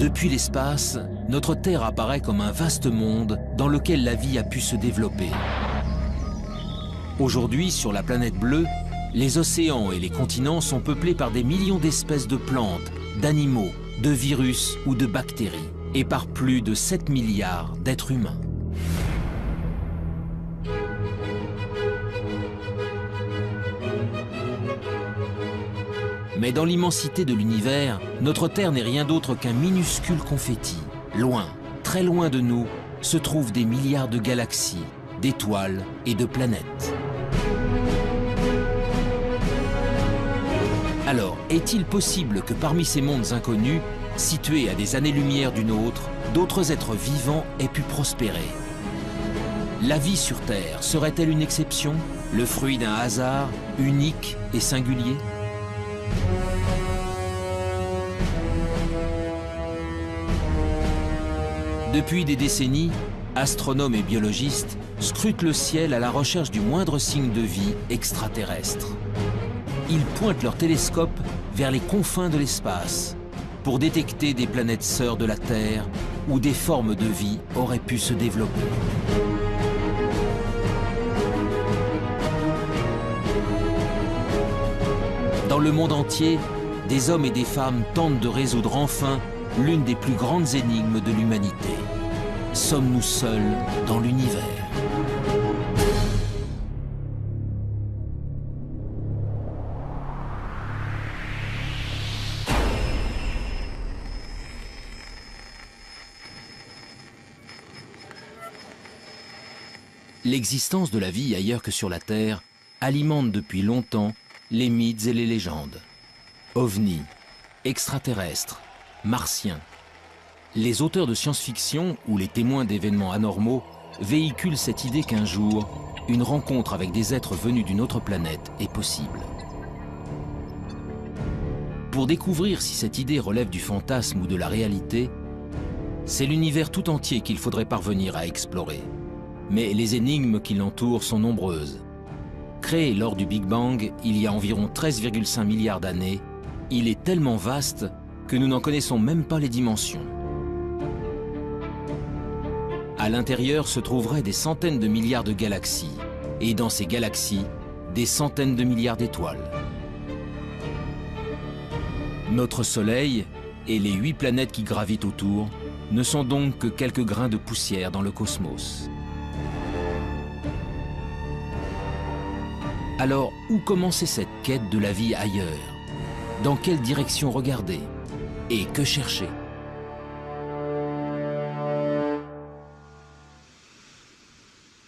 Depuis l'espace, notre Terre apparaît comme un vaste monde dans lequel la vie a pu se développer. Aujourd'hui, sur la planète bleue, les océans et les continents sont peuplés par des millions d'espèces de plantes, d'animaux, de virus ou de bactéries, et par plus de 7 milliards d'êtres humains. Mais dans l'immensité de l'univers, notre Terre n'est rien d'autre qu'un minuscule confetti. Loin, très loin de nous, se trouvent des milliards de galaxies, d'étoiles et de planètes. Alors, est-il possible que parmi ces mondes inconnus, situés à des années-lumière du nôtre, d'autres êtres vivants aient pu prospérer? La vie sur Terre serait-elle une exception, le fruit d'un hasard unique et singulier? Depuis des décennies, astronomes et biologistes scrutent le ciel à la recherche du moindre signe de vie extraterrestre. Ils pointent leurs télescopes vers les confins de l'espace pour détecter des planètes sœurs de la Terre où des formes de vie auraient pu se développer. Dans le monde entier, des hommes et des femmes tentent de résoudre enfin l'une des plus grandes énigmes de l'humanité. Sommes-nous seuls dans l'univers? L'existence de la vie ailleurs que sur la Terre alimente depuis longtemps les mythes et les légendes. OVNI, extraterrestres, martiens. Les auteurs de science-fiction ou les témoins d'événements anormaux véhiculent cette idée qu'un jour, une rencontre avec des êtres venus d'une autre planète est possible. Pour découvrir si cette idée relève du fantasme ou de la réalité, c'est l'univers tout entier qu'il faudrait parvenir à explorer. Mais les énigmes qui l'entourent sont nombreuses. Créé lors du Big Bang il y a environ 13,5 milliards d'années, il est tellement vaste que nous n'en connaissons même pas les dimensions. À l'intérieur se trouveraient des centaines de milliards de galaxies, et dans ces galaxies, des centaines de milliards d'étoiles. Notre Soleil et les 8 planètes qui gravitent autour ne sont donc que quelques grains de poussière dans le cosmos. Alors, où commencer cette quête de la vie ailleurs? Dans quelle direction regarder? Et que chercher?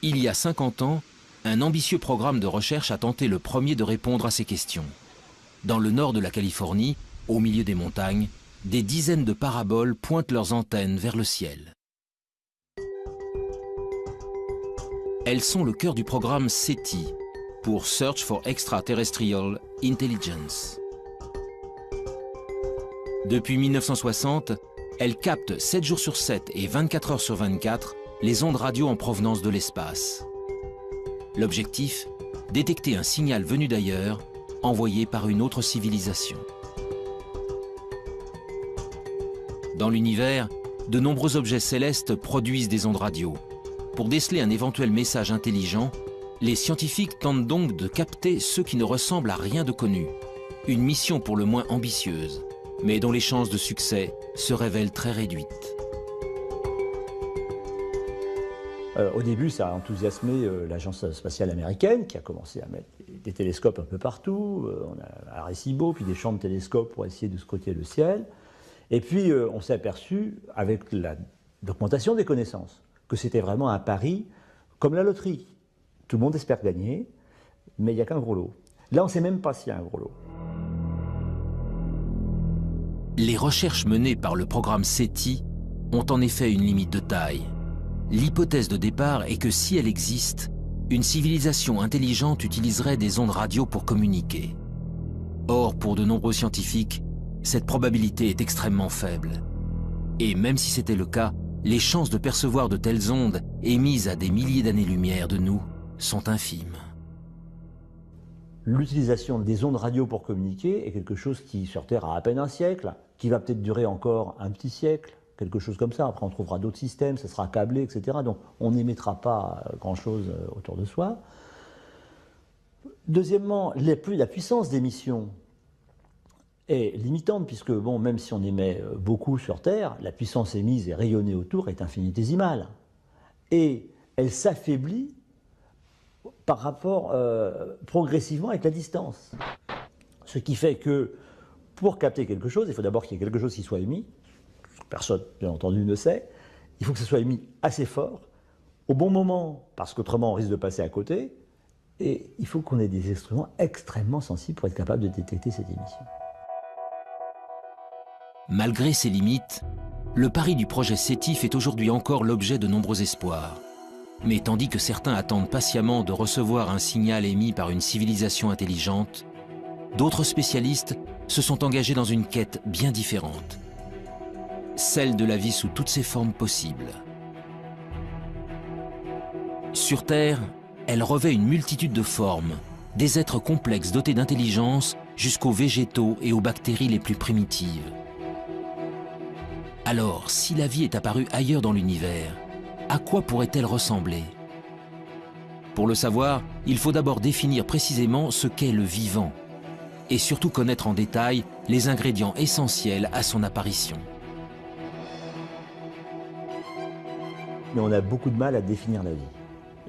Il y a 50 ans, un ambitieux programme de recherche a tenté le premier de répondre à ces questions. Dans le nord de la Californie, au milieu des montagnes, des dizaines de paraboles pointent leurs antennes vers le ciel. Elles sont le cœur du programme SETI, pour Search for Extraterrestrial Intelligence. Depuis 1960, elles captent 7 jours sur 7 et 24 heures sur 24 les ondes radio en provenance de l'espace. L'objectif, détecter un signal venu d'ailleurs, envoyé par une autre civilisation. Dans l'univers, de nombreux objets célestes produisent des ondes radio. Pour déceler un éventuel message intelligent, les scientifiques tentent donc de capter ceux qui ne ressemblent à rien de connu. Une mission pour le moins ambitieuse, mais dont les chances de succès se révèlent très réduites. Au début, ça a enthousiasmé l'agence spatiale américaine qui a commencé à mettre des télescopes un peu partout. On a Arecibo, puis des champs de télescopes pour essayer de scruter le ciel. Et puis, on s'est aperçu, avec l'augmentation des connaissances, que c'était vraiment un pari comme la loterie. Tout le monde espère gagner, mais il n'y a qu'un gros lot. Là, on ne sait même pas s'il y a un gros lot. Les recherches menées par le programme SETI ont en effet une limite de taille. L'hypothèse de départ est que si elle existe, une civilisation intelligente utiliserait des ondes radio pour communiquer. Or, pour de nombreux scientifiques, cette probabilité est extrêmement faible. Et même si c'était le cas, les chances de percevoir de telles ondes émises à des milliers d'années-lumière de nous sont infimes. l'utilisation des ondes radio pour communiquer est quelque chose qui, sur Terre, a à peine un siècle, qui va peut-être durer encore un petit siècle, quelque chose comme ça. Après, on trouvera d'autres systèmes, ça sera câblé, etc. Donc, on n'émettra pas grand-chose autour de soi. Deuxièmement, la puissance d'émission est limitante, puisque, bon, même si on émet beaucoup sur Terre, la puissance émise et rayonnée autour est infinitésimale. Et elle s'affaiblit par rapport progressivement avec la distance. Ce qui fait que pour capter quelque chose, il faut d'abord qu'il y ait quelque chose qui soit émis. Personne, bien entendu, ne sait. Il faut que ce soit émis assez fort, au bon moment, parce qu'autrement on risque de passer à côté. Et il faut qu'on ait des instruments extrêmement sensibles pour être capable de détecter cette émission. Malgré ses limites, le pari du projet SETI fait aujourd'hui encore l'objet de nombreux espoirs. Mais tandis que certains attendent patiemment de recevoir un signal émis par une civilisation intelligente, d'autres spécialistes se sont engagés dans une quête bien différente. Celle de la vie sous toutes ses formes possibles. Sur Terre, elle revêt une multitude de formes, des êtres complexes dotés d'intelligence jusqu'aux végétaux et aux bactéries les plus primitives. Alors, si la vie est apparue ailleurs dans l'univers, à quoi pourrait-elle ressembler? Pour le savoir, il faut d'abord définir précisément ce qu'est le vivant, et surtout connaître en détail les ingrédients essentiels à son apparition. Mais on a beaucoup de mal à définir la vie.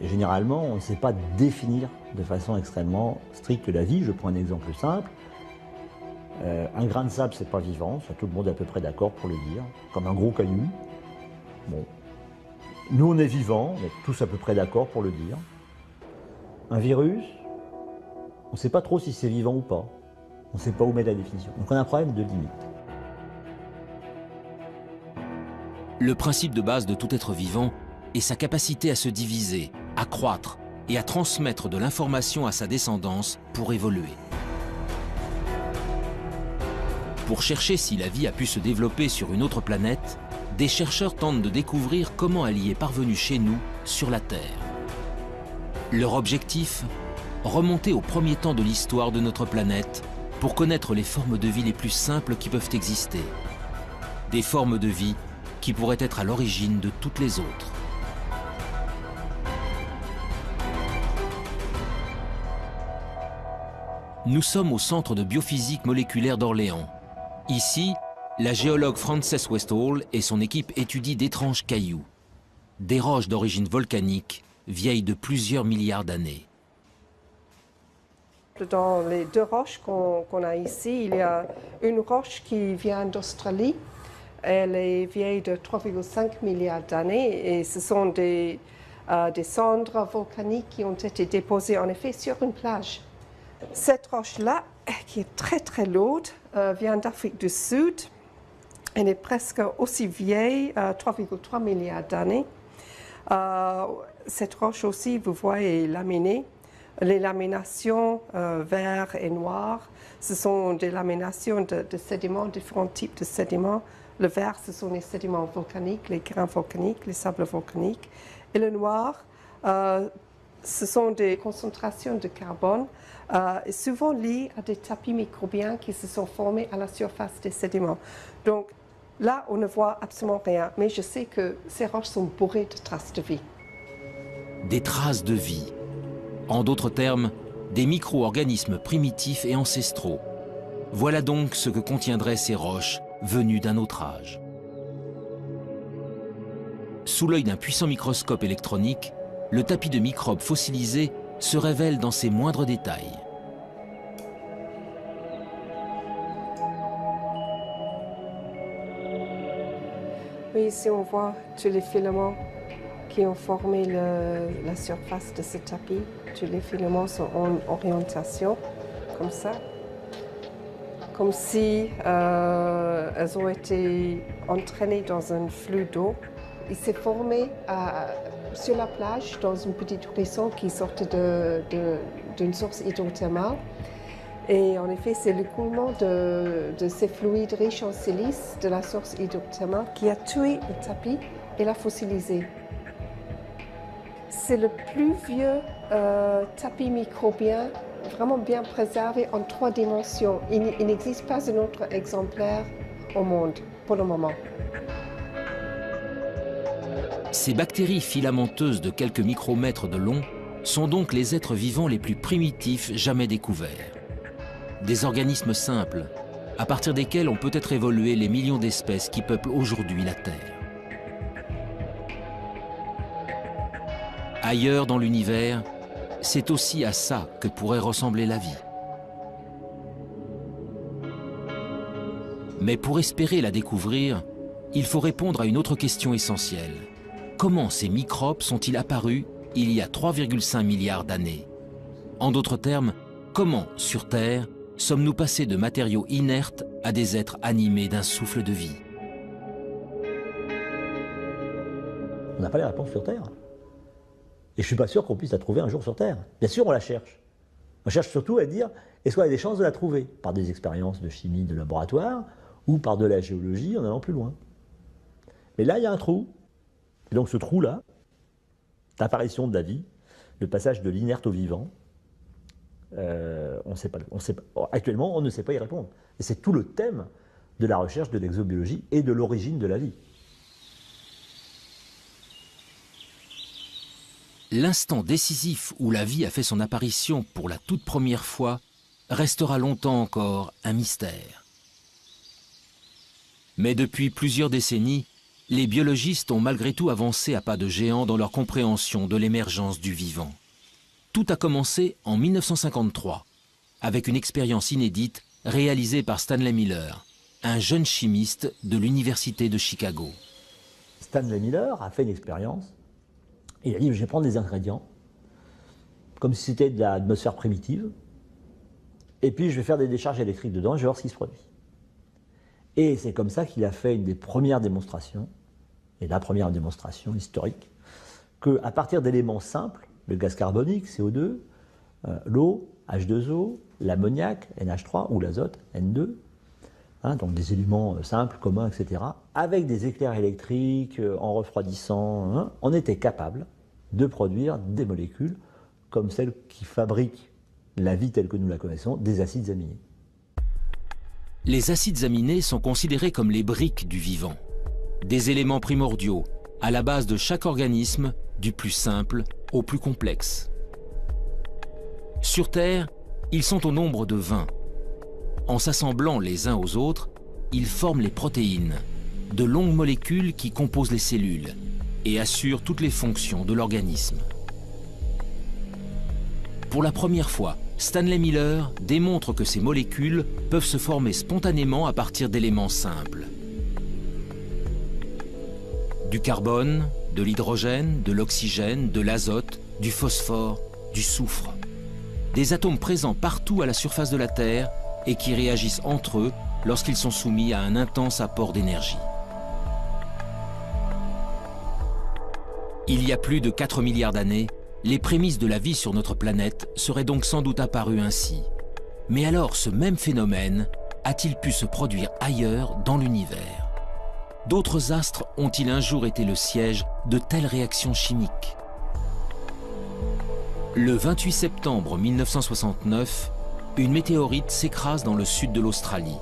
Et généralement, on ne sait pas définir de façon extrêmement stricte la vie. Je prends un exemple simple. Un grain de sable, c'est pas vivant, ça, tout le monde est à peu près d'accord pour le dire, comme un gros caillou. Bon. Nous, on est vivants, on est tous à peu près d'accord pour le dire. Un virus, on ne sait pas trop si c'est vivant ou pas. On ne sait pas où mettre la définition. Donc on a un problème de limite. Le principe de base de tout être vivant est sa capacité à se diviser, à croître et à transmettre de l'information à sa descendance pour évoluer. Pour chercher si la vie a pu se développer sur une autre planète, des chercheurs tentent de découvrir comment elle y est parvenue chez nous, sur la Terre. Leur objectif ? Remonter au premier temps de l'histoire de notre planète pour connaître les formes de vie les plus simples qui peuvent exister. Des formes de vie qui pourraient être à l'origine de toutes les autres. Nous sommes au Centre de biophysique moléculaire d'Orléans. Ici, la géologue Frances Westall et son équipe étudient d'étranges cailloux, des roches d'origine volcanique, vieilles de plusieurs milliards d'années. Dans les deux roches qu'on a ici, il y a une roche qui vient d'Australie. Elle est vieille de 3,5 milliards d'années et ce sont des cendres volcaniques qui ont été déposées en effet sur une plage. Cette roche-là, qui est très très lourde, vient d'Afrique du Sud. Elle est presque aussi vieille, 3,3 milliards d'années. Cette roche aussi, vous voyez, est laminée. Les laminations vert et noir, ce sont des laminations de sédiments, différents types de sédiments. Le vert, ce sont les sédiments volcaniques, les grains volcaniques, les sables volcaniques. Et le noir, ce sont des concentrations de carbone, souvent liées à des tapis microbiens qui se sont formés à la surface des sédiments. Donc là, on ne voit absolument rien, mais je sais que ces roches sont bourrées de traces de vie. Des traces de vie. En d'autres termes, des micro-organismes primitifs et ancestraux. Voilà donc ce que contiendraient ces roches venues d'un autre âge. Sous l'œil d'un puissant microscope électronique, le tapis de microbes fossilisés se révèle dans ses moindres détails. Oui, ici on voit tous les filaments qui ont formé la surface de ce tapis. Tous les filaments sont en orientation, comme ça. Comme si elles ont été entraînées dans un flux d'eau. Il s'est formé sur la plage, dans une petite ruisseau qui sortait d'une source hydrothermale. Et en effet, c'est l'écoulement de ces fluides riches en silice de la source hydrothermale qui a tué le tapis et l'a fossilisé. C'est le plus vieux tapis microbien vraiment bien préservé en 3 dimensions. Il n'existe pas un autre exemplaire au monde pour le moment. Ces bactéries filamenteuses de quelques micromètres de long sont donc les êtres vivants les plus primitifs jamais découverts. Des organismes simples, à partir desquels on peut être évolué les millions d'espèces qui peuplent aujourd'hui la Terre. Ailleurs dans l'univers, c'est aussi à ça que pourrait ressembler la vie. Mais pour espérer la découvrir, il faut répondre à une autre question essentielle. Comment ces microbes sont-ils apparus il y a 3,5 milliards d'années? En d'autres termes, comment, sur Terre, sommes-nous passés de matériaux inertes à des êtres animés d'un souffle de vie? On n'a pas les réponses sur Terre. Et je ne suis pas sûr qu'on puisse la trouver un jour sur Terre. Bien sûr, on la cherche. On cherche surtout à dire, est-ce qu'on a des chances de la trouver? Par des expériences de chimie de laboratoire ou par de la géologie en allant plus loin. Mais là, il y a un trou. Et donc ce trou-là, l'apparition de la vie, le passage de l'inerte au vivant, actuellement, on ne sait pas y répondre. Et c'est tout le thème de la recherche de l'exobiologie et de l'origine de la vie. L'instant décisif où la vie a fait son apparition pour la toute première fois restera longtemps encore un mystère. Mais depuis plusieurs décennies, les biologistes ont malgré tout avancé à pas de géant dans leur compréhension de l'émergence du vivant. Tout a commencé en 1953, avec une expérience inédite réalisée par Stanley Miller, un jeune chimiste de l'Université de Chicago. Stanley Miller a fait une expérience. Il a dit, je vais prendre des ingrédients, comme si c'était de l'atmosphère primitive, et puis je vais faire des décharges électriques dedans, et je vais voir ce qui se produit. Et c'est comme ça qu'il a fait une des premières démonstrations, et la première démonstration historique, qu'à partir d'éléments simples, le gaz carbonique, CO2, l'eau, H2O, l'ammoniac, NH3, ou l'azote, N2, donc des éléments simples, communs, etc., avec des éclairs électriques, en refroidissant, on était capable de produire des molécules comme celles qui fabriquent la vie telle que nous la connaissons, des acides aminés. Les acides aminés sont considérés comme les briques du vivant, des éléments primordiaux à la base de chaque organisme, du plus simple au plus complexe. Sur Terre, ils sont au nombre de 20. En s'assemblant les uns aux autres, ils forment les protéines, de longues molécules qui composent les cellules et assurent toutes les fonctions de l'organisme. Pour la première fois, Stanley Miller démontre que ces molécules peuvent se former spontanément à partir d'éléments simples. Du carbone, de l'hydrogène, de l'oxygène, de l'azote, du phosphore, du soufre. Des atomes présents partout à la surface de la Terre et qui réagissent entre eux lorsqu'ils sont soumis à un intense apport d'énergie. Il y a plus de 4 milliards d'années, les prémices de la vie sur notre planète seraient donc sans doute apparues ainsi. Mais alors ce même phénomène a-t-il pu se produire ailleurs dans l'univers? D'autres astres ont-ils un jour été le siège de telles réactions chimiques? Le 28 septembre 1969, une météorite s'écrase dans le sud de l'Australie.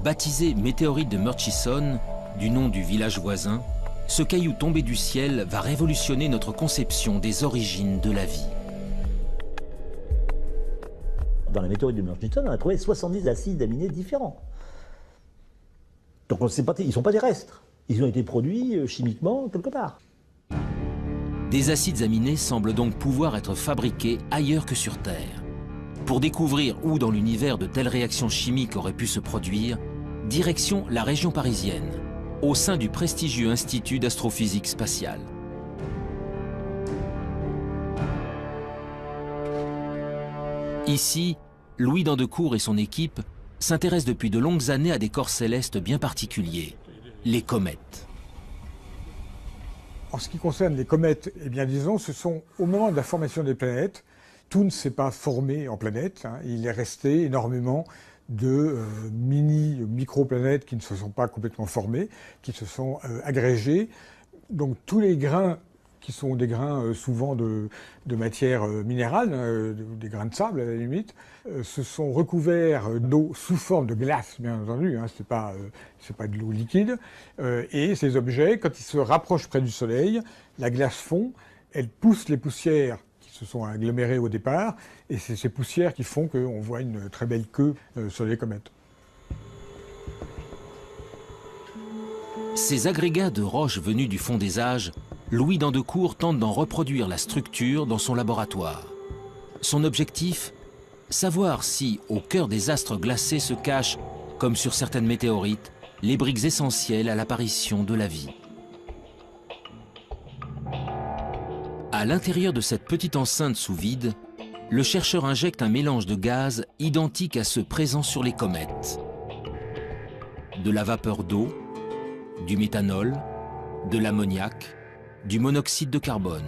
Baptisé météorite de Murchison, du nom du village voisin, ce caillou tombé du ciel va révolutionner notre conception des origines de la vie. Dans la météorite de Murchison, on a trouvé 70 acides aminés différents. Donc ils ne sont pas terrestres, ils ont été produits chimiquement quelque part. Des acides aminés semblent donc pouvoir être fabriqués ailleurs que sur Terre. Pour découvrir où dans l'univers de telles réactions chimiques auraient pu se produire, direction la région parisienne, au sein du prestigieux Institut d'astrophysique spatiale. Ici, Louis Dandecourt et son équipe s'intéressent depuis de longues années à des corps célestes bien particuliers, les comètes. En ce qui concerne les comètes, eh bien disons, ce sont au moment de la formation des planètes, tout ne s'est pas formé en planètes, il est resté énormément de micro-planètes qui ne se sont pas complètement formées, qui se sont agrégées. Donc tous les grains qui sont des grains souvent de matière minérale, des grains de sable à la limite, se sont recouverts d'eau sous forme de glace, bien entendu, hein, c'est pas de l'eau liquide. Et ces objets, quand ils se rapprochent près du Soleil, la glace fond, elle pousse les poussières qui se sont agglomérées au départ, et c'est ces poussières qui font qu'on voit une très belle queue sur les comètes. Ces agrégats de roches venus du fond des âges, Louis d'Andecourt tente d'en reproduire la structure dans son laboratoire. Son objectif ? Savoir si, au cœur des astres glacés se cachent, comme sur certaines météorites, les briques essentielles à l'apparition de la vie. À l'intérieur de cette petite enceinte sous vide, le chercheur injecte un mélange de gaz identique à ceux présents sur les comètes. De la vapeur d'eau, du méthanol, de l'ammoniac, du monoxyde de carbone.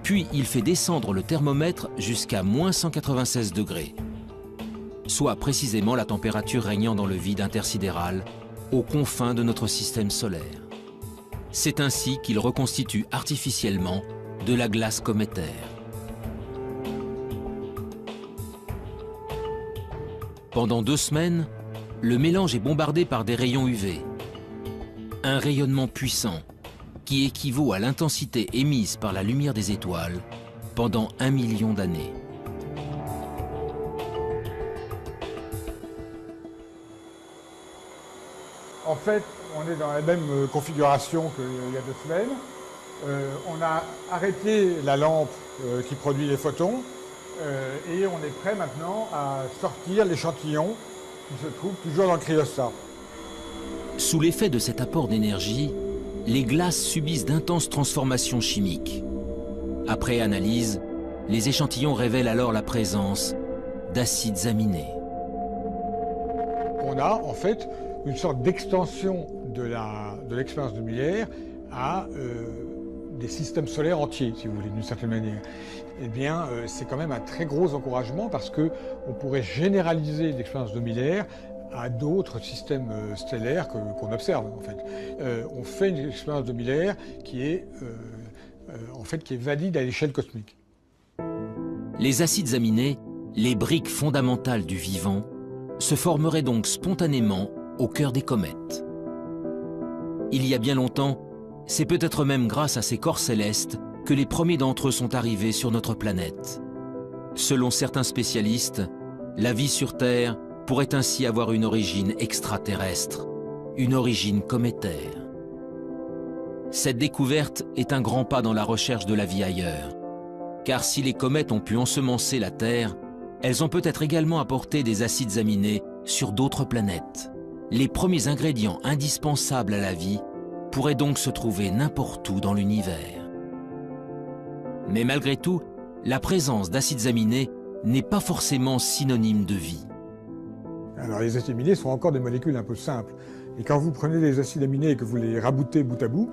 Puis il fait descendre le thermomètre jusqu'à -196 degrés, soit précisément la température régnant dans le vide intersidéral, aux confins de notre système solaire. C'est ainsi qu'il reconstitue artificiellement de la glace cométaire. Pendant 2 semaines, le mélange est bombardé par des rayons UV. Un rayonnement puissant qui équivaut à l'intensité émise par la lumière des étoiles pendant 1 million d'années. En fait, on est dans la même configuration qu'il y a 2 semaines. On a arrêté la lampe qui produit les photons et on est prêt maintenant à sortir l'échantillon qui se trouve toujours dans le cryostat. Sous l'effet de cet apport d'énergie, les glaces subissent d'intenses transformations chimiques. Après analyse, les échantillons révèlent alors la présence d'acides aminés. On a en fait une sorte d'extension de l'expérience de Miller à des systèmes solaires entiers, si vous voulez, d'une certaine manière. Eh bien, c'est quand même un très gros encouragement parce qu'on pourrait généraliser l'expérience de Miller à d'autres systèmes stellaires qu'on observe, en fait. On fait une expérience de Miller qui est valide à l'échelle cosmique. Les acides aminés, les briques fondamentales du vivant, se formeraient donc spontanément au cœur des comètes. Il y a bien longtemps, c'est peut-être même grâce à ces corps célestes que les premiers d'entre eux sont arrivés sur notre planète. Selon certains spécialistes, la vie sur Terre pourrait ainsi avoir une origine extraterrestre, une origine cométaire. Cette découverte est un grand pas dans la recherche de la vie ailleurs, car si les comètes ont pu ensemencer la Terre, elles ont peut-être également apporté des acides aminés sur d'autres planètes. Les premiers ingrédients indispensables à la vie pourraient donc se trouver n'importe où dans l'univers. Mais malgré tout, la présence d'acides aminés n'est pas forcément synonyme de vie. Alors les acides aminés sont encore des molécules un peu simples. Et quand vous prenez les acides aminés et que vous les raboutez bout à bout,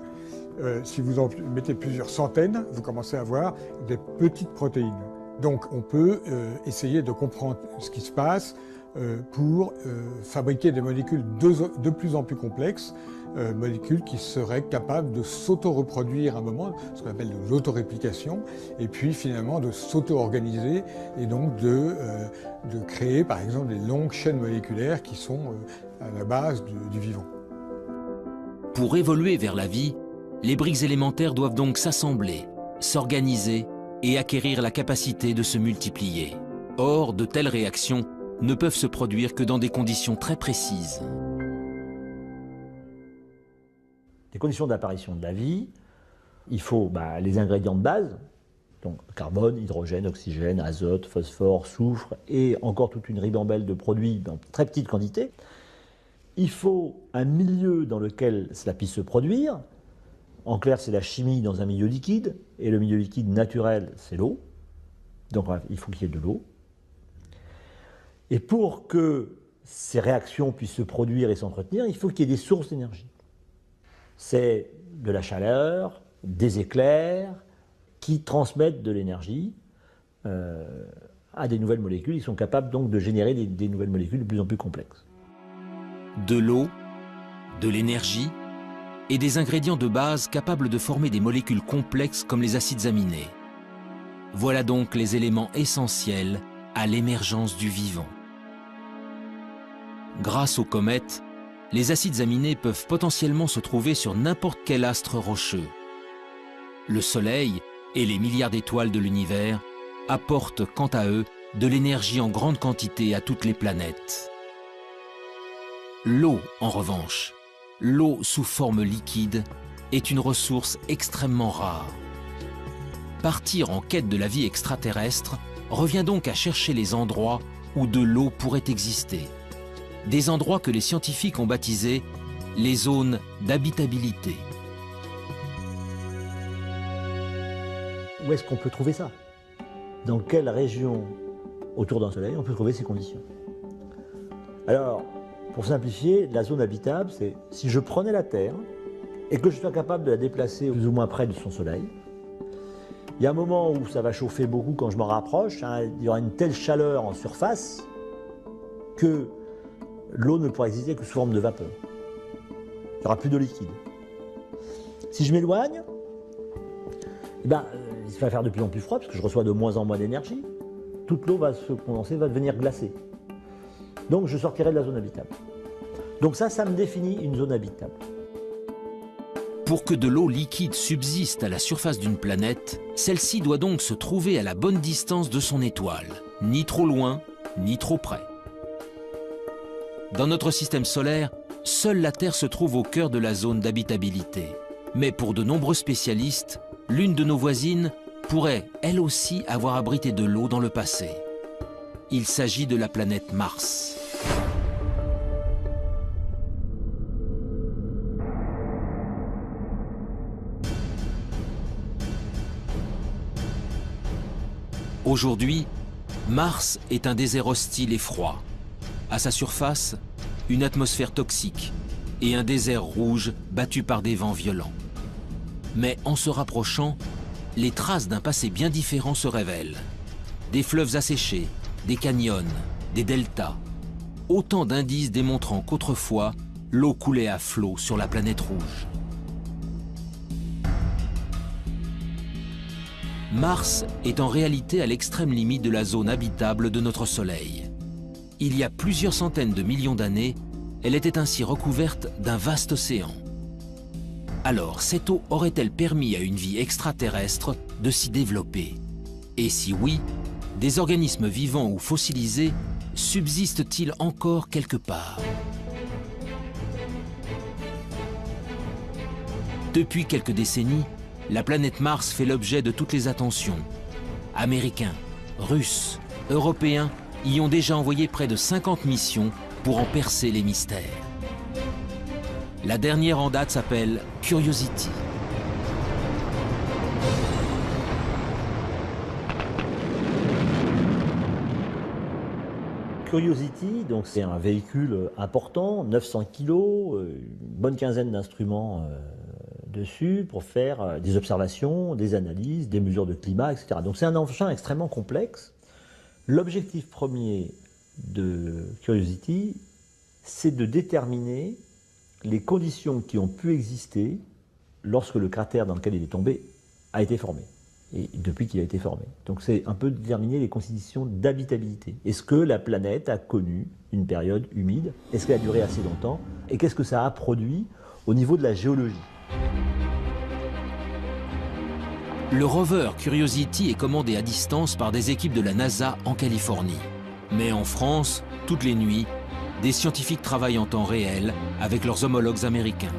si vous en mettez plusieurs centaines, vous commencez à avoir des petites protéines. Donc on peut essayer de comprendre ce qui se passe pour fabriquer des molécules de plus en plus complexes, molécules qui seraient capables de s'auto-reproduire à un moment, ce qu'on appelle de l'autoréplication, et puis finalement de s'auto-organiser et donc de créer par exemple des longues chaînes moléculaires qui sont à la base du vivant. Pour évoluer vers la vie, les briques élémentaires doivent donc s'assembler, s'organiser et acquérir la capacité de se multiplier. Or, de telles réactions ne peuvent se produire que dans des conditions très précises. Les conditions d'apparition de la vie, il faut les ingrédients de base, donc carbone, hydrogène, oxygène, azote, phosphore, soufre, et encore toute une ribambelle de produits dans très petites quantités. Il faut un milieu dans lequel cela puisse se produire. En clair, c'est la chimie dans un milieu liquide, et le milieu liquide naturel, c'est l'eau. Donc il faut qu'il y ait de l'eau. Et pour que ces réactions puissent se produire et s'entretenir, il faut qu'il y ait des sources d'énergie. C'est de la chaleur, des éclairs, qui transmettent de l'énergie à des nouvelles molécules. Ils sont capables donc de générer des nouvelles molécules de plus en plus complexes. De l'eau, de l'énergie, et des ingrédients de base capables de former des molécules complexes comme les acides aminés. Voilà donc les éléments essentiels à l'émergence du vivant. Grâce aux comètes, les acides aminés peuvent potentiellement se trouver sur n'importe quel astre rocheux. Le Soleil et les milliards d'étoiles de l'univers apportent quant à eux de l'énergie en grande quantité à toutes les planètes. L'eau, en revanche, l'eau sous forme liquide, est une ressource extrêmement rare. Partir en quête de la vie extraterrestre revient donc à chercher les endroits où de l'eau pourrait exister. Des endroits que les scientifiques ont baptisés les zones d'habitabilité. Où est-ce qu'on peut trouver ça? Dans quelle région autour d'un soleil on peut trouver ces conditions? Alors, pour simplifier, la zone habitable, c'est si je prenais la Terre et que je sois capable de la déplacer plus ou moins près de son soleil, il y a un moment où ça va chauffer beaucoup quand je m'en rapproche, hein, il y aura une telle chaleur en surface que l'eau ne pourra exister que sous forme de vapeur. Il n'y aura plus de liquide. Si je m'éloigne, eh ben, il va faire de plus en plus froid parce que je reçois de moins en moins d'énergie. Toute l'eau va se condenser, va devenir glacée. Donc je sortirai de la zone habitable. Donc ça me définit une zone habitable. Pour que de l'eau liquide subsiste à la surface d'une planète, celle-ci doit donc se trouver à la bonne distance de son étoile, ni trop loin, ni trop près. Dans notre système solaire, seule la Terre se trouve au cœur de la zone d'habitabilité. Mais pour de nombreux spécialistes, l'une de nos voisines pourrait, elle aussi, avoir abrité de l'eau dans le passé. Il s'agit de la planète Mars. Aujourd'hui, Mars est un désert hostile et froid. À sa surface, une atmosphère toxique et un désert rouge battu par des vents violents. Mais en se rapprochant, les traces d'un passé bien différent se révèlent. Des fleuves asséchés, des canyons, des deltas. Autant d'indices démontrant qu'autrefois, l'eau coulait à flot sur la planète rouge. Mars est en réalité à l'extrême limite de la zone habitable de notre Soleil. Il y a plusieurs centaines de millions d'années, elle était ainsi recouverte d'un vaste océan. Alors, cette eau aurait-elle permis à une vie extraterrestre de s'y développer? Et si oui, des organismes vivants ou fossilisés subsistent-ils encore quelque part? Depuis quelques décennies, la planète Mars fait l'objet de toutes les attentions. Américains, Russes, Européens y ont déjà envoyé près de 50 missions pour en percer les mystères. La dernière en date s'appelle Curiosity. Curiosity, donc c'est un véhicule important, 900 kg, une bonne quinzaine d'instruments dessus pour faire des observations, des analyses, des mesures de climat, etc. Donc c'est un engin extrêmement complexe. L'objectif premier de Curiosity, c'est de déterminer les conditions qui ont pu exister lorsque le cratère dans lequel il est tombé a été formé, et depuis qu'il a été formé. Donc c'est un peu déterminer les conditions d'habitabilité. Est-ce que la planète a connu une période humide? Est-ce qu'elle a duré assez longtemps? Et qu'est-ce que ça a produit au niveau de la géologie? Le rover Curiosity est commandé à distance par des équipes de la NASA en Californie. Mais en France, toutes les nuits, des scientifiques travaillent en temps réel avec leurs homologues américains.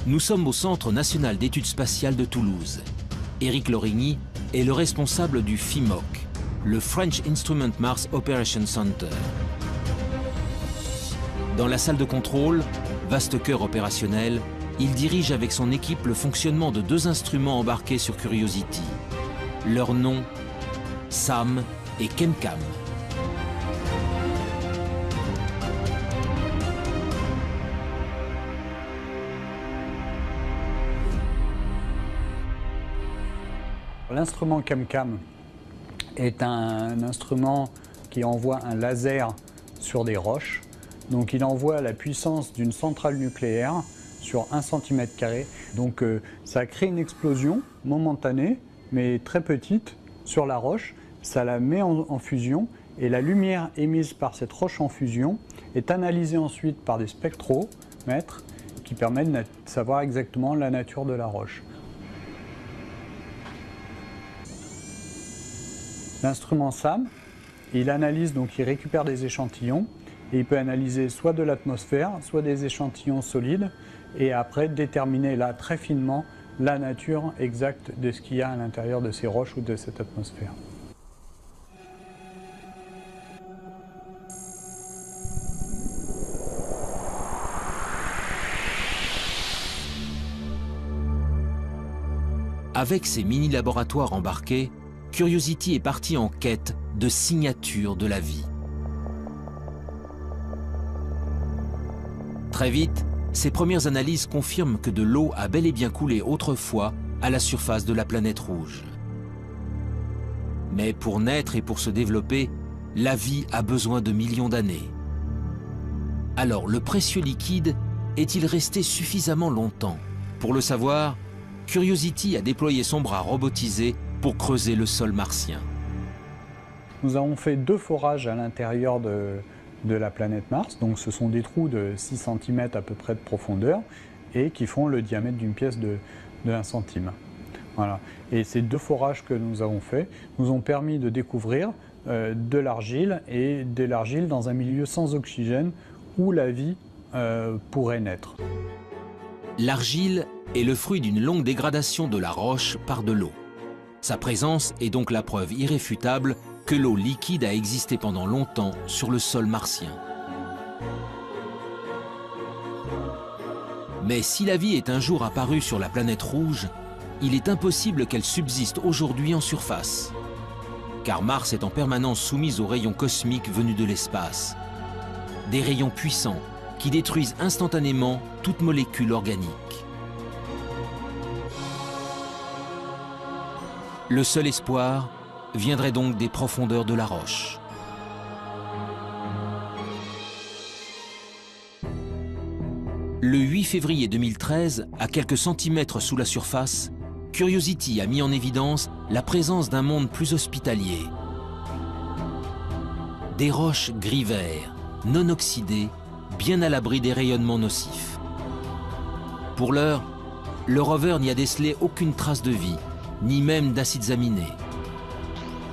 Nous sommes au Centre national d'études spatiales de Toulouse. Éric Lorigny est le responsable du FIMOC, le French Instrument Mars Operation Center. Dans la salle de contrôle, vaste cœur opérationnel, il dirige avec son équipe le fonctionnement de 2 instruments embarqués sur Curiosity. Leurs noms, SAM et KEMCAM. L'instrument KEMCAM est un instrument qui envoie un laser sur des roches Donc il envoie la puissance d'une centrale nucléaire sur 1 cm². Donc ça crée une explosion momentanée, mais très petite, sur la roche. Ça la met en fusion et la lumière émise par cette roche en fusion est analysée ensuite par des spectromètres qui permettent de savoir exactement la nature de la roche. L'instrument SAM, il analyse, donc il récupère des échantillons et il peut analyser soit de l'atmosphère, soit des échantillons solides et après déterminer là très finement la nature exacte de ce qu'il y a à l'intérieur de ces roches ou de cette atmosphère. Avec ses mini-laboratoires embarqués, Curiosity est parti en quête de signatures de la vie. Très vite, ses premières analyses confirment que de l'eau a bel et bien coulé autrefois à la surface de la planète rouge. Mais pour naître et pour se développer, la vie a besoin de millions d'années. Alors, le précieux liquide est-il resté suffisamment longtemps? Pour le savoir, Curiosity a déployé son bras robotisé pour creuser le sol martien. Nous avons fait 2 forages à l'intérieur de la planète Mars. Donc ce sont des trous de 6 cm à peu près de profondeur et qui font le diamètre d'une pièce de 1 centime. Voilà. Et ces 2 forages que nous avons faits nous ont permis de découvrir de l'argile et de l'argile dans un milieu sans oxygène où la vie pourrait naître. L'argile est le fruit d'une longue dégradation de la roche par de l'eau. Sa présence est donc la preuve irréfutable que l'eau liquide a existé pendant longtemps sur le sol martien. Mais si la vie est un jour apparue sur la planète rouge, il est impossible qu'elle subsiste aujourd'hui en surface. Car Mars est en permanence soumise aux rayons cosmiques venus de l'espace. Des rayons puissants qui détruisent instantanément toute molécule organique. Le seul espoir viendrait donc des profondeurs de la roche. Le 8 février 2013, à quelques centimètres sous la surface, Curiosity a mis en évidence la présence d'un monde plus hospitalier. Des roches gris-vert, non oxydées, bien à l'abri des rayonnements nocifs. Pour l'heure, le rover n'y a décelé aucune trace de vie, ni même d'acides aminés.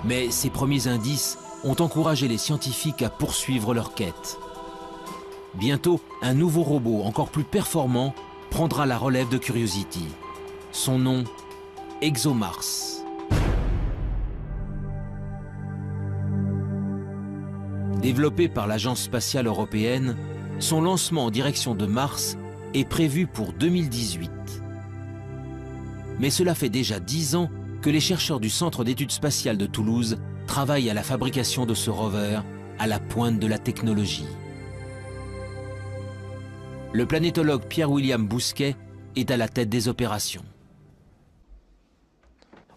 Mais ces premiers indices ont encouragé les scientifiques à poursuivre leur quête. Bientôt, un nouveau robot encore plus performant prendra la relève de Curiosity. Son nom, ExoMars. Développé par l'Agence spatiale européenne, son lancement en direction de Mars est prévu pour 2018. Mais cela fait déjà 10 ans que les chercheurs du Centre d'études spatiales de Toulouse travaillent à la fabrication de ce rover à la pointe de la technologie. Le planétologue Pierre-William Bousquet est à la tête des opérations.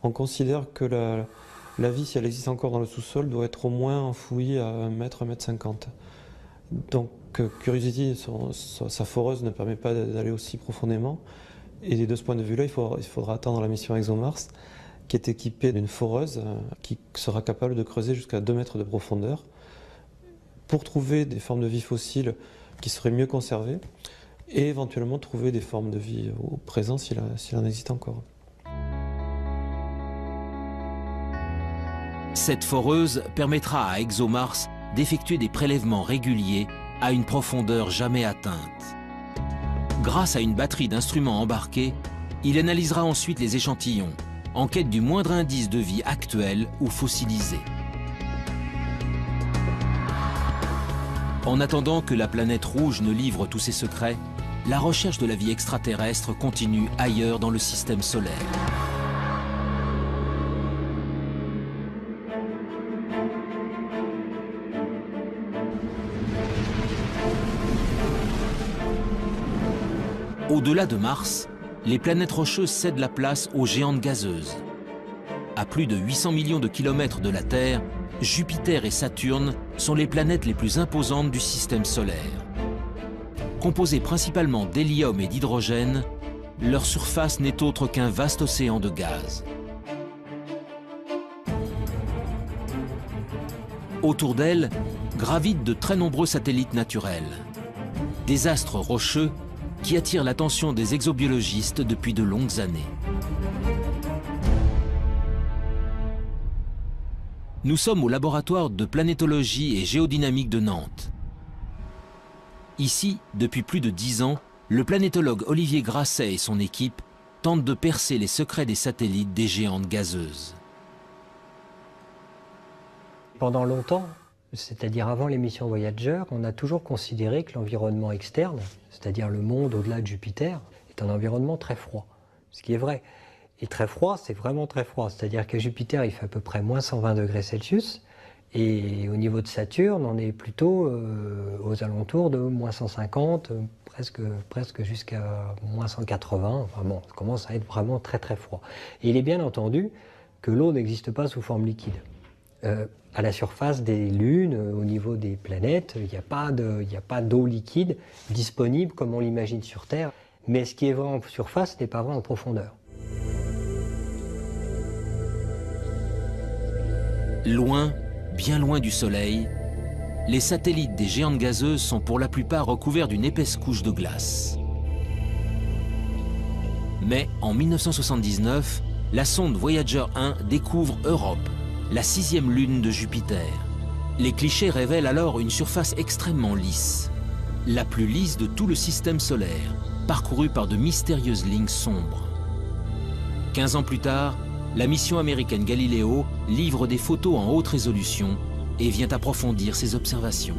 On considère que la vie, si elle existe encore dans le sous-sol, doit être au moins enfouie à 1 mètre, 1 mètre 50. Donc Curiosity, sa foreuse ne permet pas d'aller aussi profondément. Et de ce point de vue-là, il faudra attendre la mission ExoMars, qui est équipée d'une foreuse qui sera capable de creuser jusqu'à 2 mètres de profondeur pour trouver des formes de vie fossiles qui seraient mieux conservées et éventuellement trouver des formes de vie au présent s'il en existe encore. Cette foreuse permettra à ExoMars d'effectuer des prélèvements réguliers à une profondeur jamais atteinte. Grâce à une batterie d'instruments embarqués, il analysera ensuite les échantillons, en quête du moindre indice de vie actuelle ou fossilisée. En attendant que la planète rouge ne livre tous ses secrets, la recherche de la vie extraterrestre continue ailleurs dans le système solaire. Au-delà de Mars, les planètes rocheuses cèdent la place aux géantes gazeuses. À plus de 800 millions de kilomètres de la Terre, Jupiter et Saturne sont les planètes les plus imposantes du système solaire. composés principalement d'hélium et d'hydrogène, leur surface n'est autre qu'un vaste océan de gaz. Autour d'elle gravitent de très nombreux satellites naturels, des astres rocheux qui attirent l'attention des exobiologistes depuis de longues années. Nous sommes au laboratoire de planétologie et géodynamique de Nantes. Ici, depuis plus de 10 ans, le planétologue Olivier Grasset et son équipe tentent de percer les secrets des satellites des géantes gazeuses. Pendant longtemps, c'est-à-dire avant les missions Voyager, on a toujours considéré que l'environnement externe, c'est-à-dire le monde au-delà de Jupiter, est un environnement très froid, ce qui est vrai. Et très froid, c'est vraiment très froid, c'est-à-dire qu'à Jupiter, il fait à peu près moins 120 degrés Celsius, et au niveau de Saturne, on est plutôt aux alentours de moins 150, presque jusqu'à moins 180, enfin bon, ça commence à être vraiment très très froid. Et il est bien entendu que l'eau n'existe pas sous forme liquide. À la surface des lunes, au niveau des planètes, il n'y a pas d'eau liquide disponible comme on l'imagine sur Terre. Mais ce qui est vrai en surface n'est pas vrai en profondeur. Loin, bien loin du Soleil, les satellites des géantes gazeuses sont pour la plupart recouverts d'une épaisse couche de glace. Mais en 1979, la sonde Voyager 1 découvre Europe, la 6e lune de Jupiter. Les clichés révèlent alors une surface extrêmement lisse, la plus lisse de tout le système solaire, parcourue par de mystérieuses lignes sombres. 15 ans plus tard, la mission américaine Galileo livre des photos en haute résolution et vient approfondir ses observations.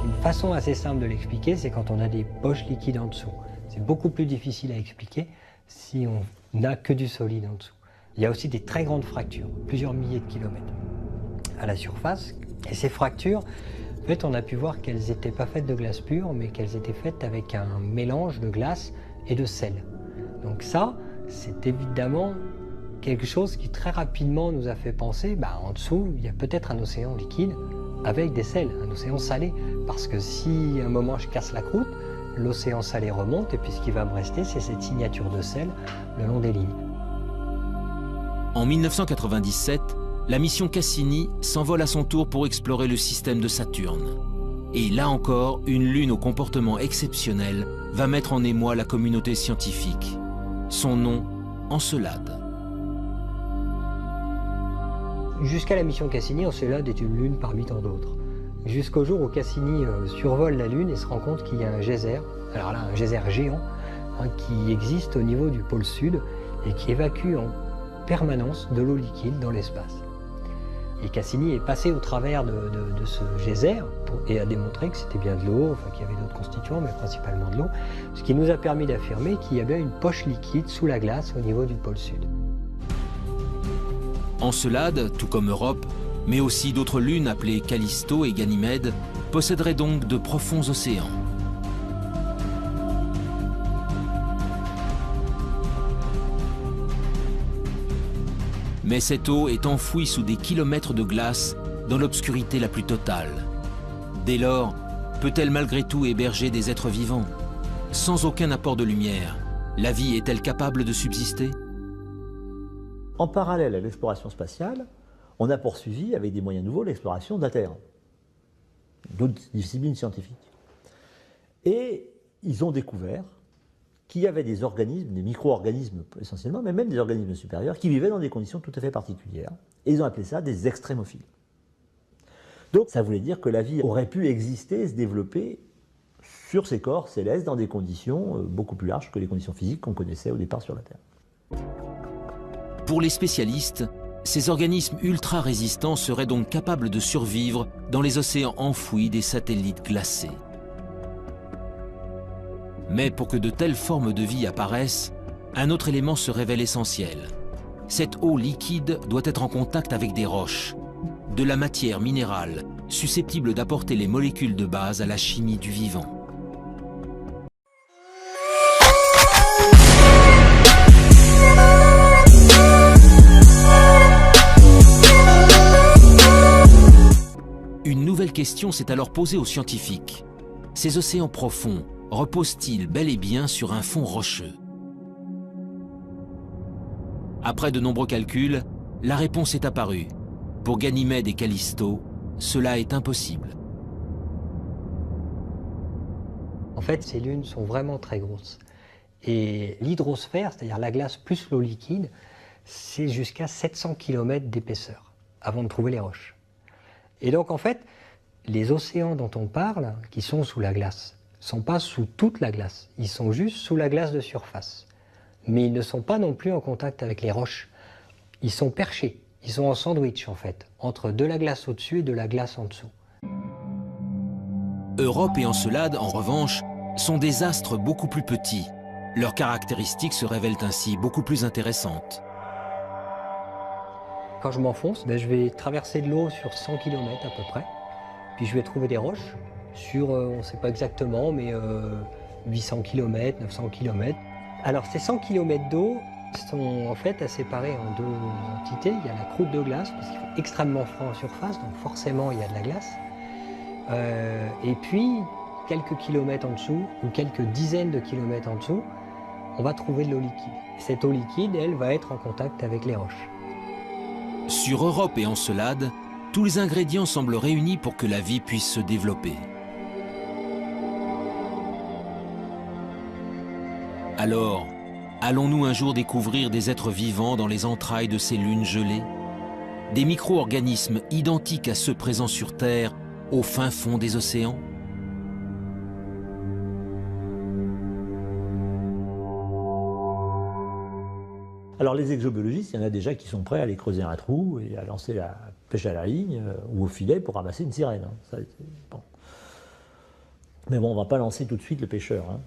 Une façon assez simple de l'expliquer, c'est quand on a des poches liquides en dessous. C'est beaucoup plus difficile à expliquer si on n'a que du solide en dessous. Il y a aussi des très grandes fractures, plusieurs milliers de kilomètres à la surface. Et ces fractures, en fait, on a pu voir qu'elles n'étaient pas faites de glace pure, mais qu'elles étaient faites avec un mélange de glace et de sel. Donc ça, c'est évidemment quelque chose qui très rapidement nous a fait penser, en dessous, il y a peut-être un océan liquide avec des sels, un océan salé. Parce que si à un moment je casse la croûte, l'océan salé remonte et puis ce qui va me rester, c'est cette signature de sel le long des lignes. En 1997, la mission Cassini s'envole à son tour pour explorer le système de Saturne. Et là encore, une lune au comportement exceptionnel va mettre en émoi la communauté scientifique. Son nom, Encelade. Jusqu'à la mission Cassini, Encelade est une lune parmi tant d'autres. Jusqu'au jour où Cassini survole la Lune et se rend compte qu'il y a un geyser, alors là un geyser géant, qui existe au niveau du pôle sud et qui évacue en permanence de l'eau liquide dans l'espace. Et Cassini est passé au travers de ce geyser et a démontré que c'était bien de l'eau, enfin qu'il y avait d'autres constituants, mais principalement de l'eau, ce qui nous a permis d'affirmer qu'il y avait une poche liquide sous la glace au niveau du pôle sud. Encelade, tout comme Europe, mais aussi d'autres lunes appelées Callisto et Ganymède, posséderaient donc de profonds océans. Mais cette eau est enfouie sous des kilomètres de glace dans l'obscurité la plus totale. Dès lors, peut-elle malgré tout héberger des êtres vivants? Sans aucun apport de lumière, la vie est-elle capable de subsister? En parallèle à l'exploration spatiale, on a poursuivi avec des moyens nouveaux l'exploration de la Terre, d'autres disciplines scientifiques. Et ils ont découvert qu'il y avait des organismes, des micro-organismes essentiellement, mais même des organismes supérieurs, qui vivaient dans des conditions tout à fait particulières. Et ils ont appelé ça des extrémophiles. Donc ça voulait dire que la vie aurait pu exister et se développer sur ces corps célestes dans des conditions beaucoup plus larges que les conditions physiques qu'on connaissait au départ sur la Terre. Pour les spécialistes, ces organismes ultra-résistants seraient donc capables de survivre dans les océans enfouis des satellites glacés. Mais pour que de telles formes de vie apparaissent, un autre élément se révèle essentiel. Cette eau liquide doit être en contact avec des roches, de la matière minérale, susceptible d'apporter les molécules de base à la chimie du vivant. Une Une nouvelle question s'est alors posée aux scientifiques. Ces océans profonds reposent-ils bel et bien sur un fond rocheux? Après de nombreux calculs, la réponse est apparue. Pour Ganymède et Callisto, cela est impossible. En fait, ces lunes sont vraiment très grosses. Et l'hydrosphère, c'est-à-dire la glace plus l'eau liquide, c'est jusqu'à 700 km d'épaisseur avant de trouver les roches. Et donc en fait, les océans dont on parle, qui sont sous la glace, ne sont pas sous toute la glace, ils sont juste sous la glace de surface. Mais ils ne sont pas non plus en contact avec les roches. Ils sont perchés, ils sont en sandwich en fait, entre de la glace au-dessus et de la glace en dessous. Europe et Encelade, en revanche, sont des astres beaucoup plus petits. Leurs caractéristiques se révèlent ainsi beaucoup plus intéressantes. Quand je m'enfonce, je vais traverser de l'eau sur 100 km à peu près. Puis je vais trouver des roches sur, on ne sait pas exactement, mais 800 km, 900 km. Alors ces 100 km d'eau sont en fait séparés en deux entités. Il y a la croûte de glace, parce qu'il fait extrêmement froid en surface, donc forcément il y a de la glace. Et puis, quelques kilomètres en dessous, ou quelques dizaines de kilomètres en dessous, on va trouver de l'eau liquide. Cette eau liquide, elle, va être en contact avec les roches. Sur Europe et Encelade, tous les ingrédients semblent réunis pour que la vie puisse se développer. Alors, allons-nous un jour découvrir des êtres vivants dans les entrailles de ces lunes gelées? Des micro-organismes identiques à ceux présents sur Terre, au fin fond des océans? Alors les exobiologistes, il y en a déjà qui sont prêts à aller creuser un trou et à lancer la pêche à la ligne ou au filet pour ramasser une sirène. Ça, bon. Mais bon, on ne va pas lancer tout de suite le pêcheur.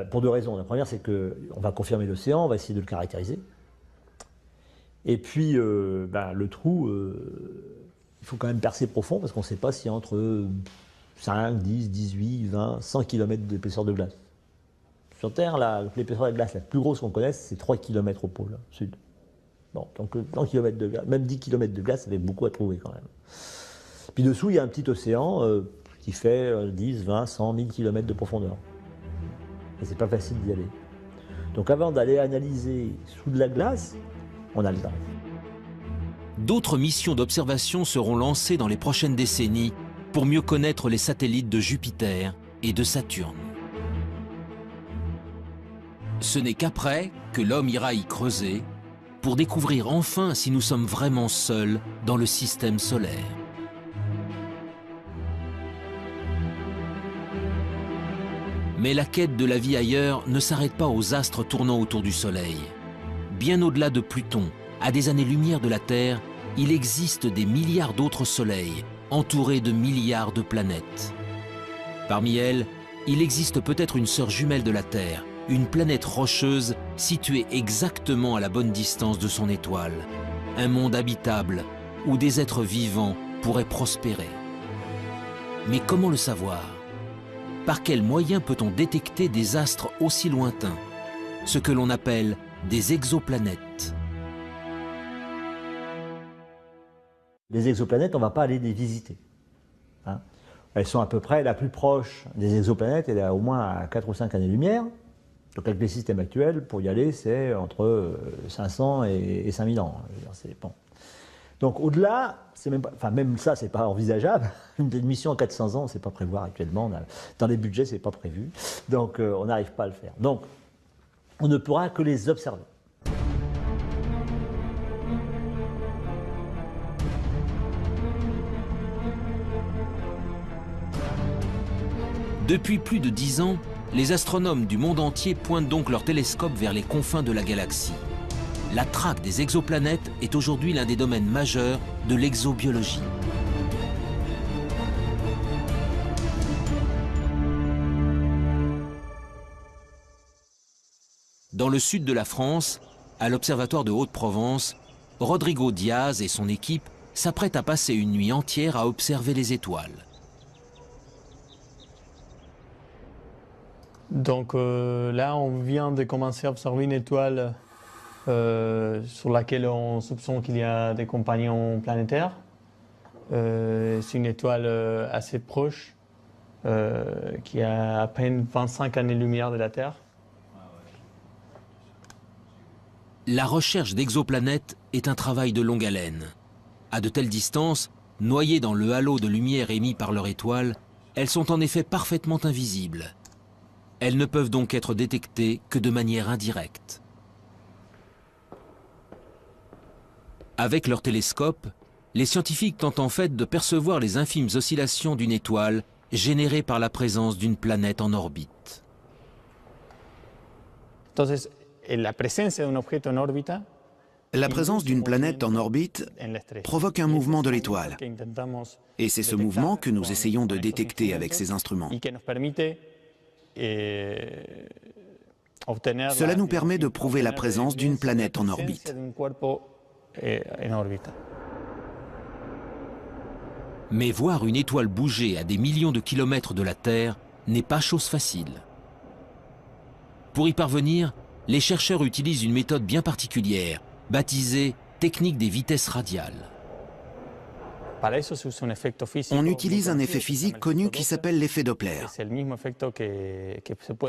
Pour deux raisons. La première, c'est qu'on va confirmer l'océan, on va essayer de le caractériser. Et puis, le trou, il faut quand même percer profond parce qu'on ne sait pas s'il y a entre 5, 10, 18, 20, 100 km d'épaisseur de glace. Sur Terre, l'épaisseur de glace la plus grosse qu'on connaisse, c'est 3 km au pôle sud. Bon, donc 100 km de glace, même 10 km de glace, ça fait beaucoup à trouver quand même. Puis dessous, il y a un petit océan qui fait 10, 20, 100, 1000 km de profondeur. Et c'est pas facile d'y aller. Donc avant d'aller analyser sous de la glace, on a le temps. D'autres missions d'observation seront lancées dans les prochaines décennies pour mieux connaître les satellites de Jupiter et de Saturne. Ce n'est qu'après que l'homme ira y creuser pour découvrir enfin si nous sommes vraiment seuls dans le système solaire. Mais la quête de la vie ailleurs ne s'arrête pas aux astres tournant autour du Soleil. Bien au-delà de Pluton, à des années-lumière de la Terre, il existe des milliards d'autres soleils, entourés de milliards de planètes. Parmi elles, il existe peut-être une sœur jumelle de la Terre, une planète rocheuse située exactement à la bonne distance de son étoile. Un monde habitable où des êtres vivants pourraient prospérer. Mais comment le savoir? Par quels moyens peut-on détecter des astres aussi lointains? Ce que l'on appelle des exoplanètes. Les exoplanètes, on ne va pas aller les visiter. Elles sont à peu près la plus proche des exoplanètes, elle est au moins à 4 ou 5 années-lumière. Donc avec les systèmes actuels, pour y aller, c'est entre 500 et 5000 ans. Bon. Donc au-delà, même ça, c'est pas envisageable. Une mission en 400 ans, c'est pas prévoir actuellement. Dans les budgets, c'est pas prévu. Donc on n'arrive pas à le faire. Donc on ne pourra que les observer. Depuis plus de 10 ans, les astronomes du monde entier pointent donc leurs télescopes vers les confins de la galaxie. La traque des exoplanètes est aujourd'hui l'un des domaines majeurs de l'exobiologie. Dans le sud de la France, à l'Observatoire de Haute-Provence, Rodrigo Diaz et son équipe s'apprêtent à passer une nuit entière à observer les étoiles. Donc là, on vient de commencer à observer une étoile sur laquelle on soupçonne qu'il y a des compagnons planétaires. C'est une étoile assez proche, qui a à peine 25 années-lumière de la Terre. La recherche d'exoplanètes est un travail de longue haleine. À de telles distances, noyées dans le halo de lumière émis par leur étoile, elles sont en effet parfaitement invisibles. Elles ne peuvent donc être détectées que de manière indirecte. Avec leur télescope, les scientifiques tentent en fait de percevoir les infimes oscillations d'une étoile générées par la présence d'une planète en orbite. Entonces, la presencia de un objeto en órbita La présence d'une planète en orbite provoque un mouvement de l'étoile. Et c'est ce mouvement que nous essayons de détecter avec ces instruments. Cela nous permet de prouver la présence d'une planète en orbite. Mais voir une étoile bouger à des millions de kilomètres de la Terre n'est pas chose facile. Pour y parvenir, les chercheurs utilisent une méthode bien particulière, baptisée technique des vitesses radiales. On utilise un effet physique connu qui s'appelle l'effet Doppler.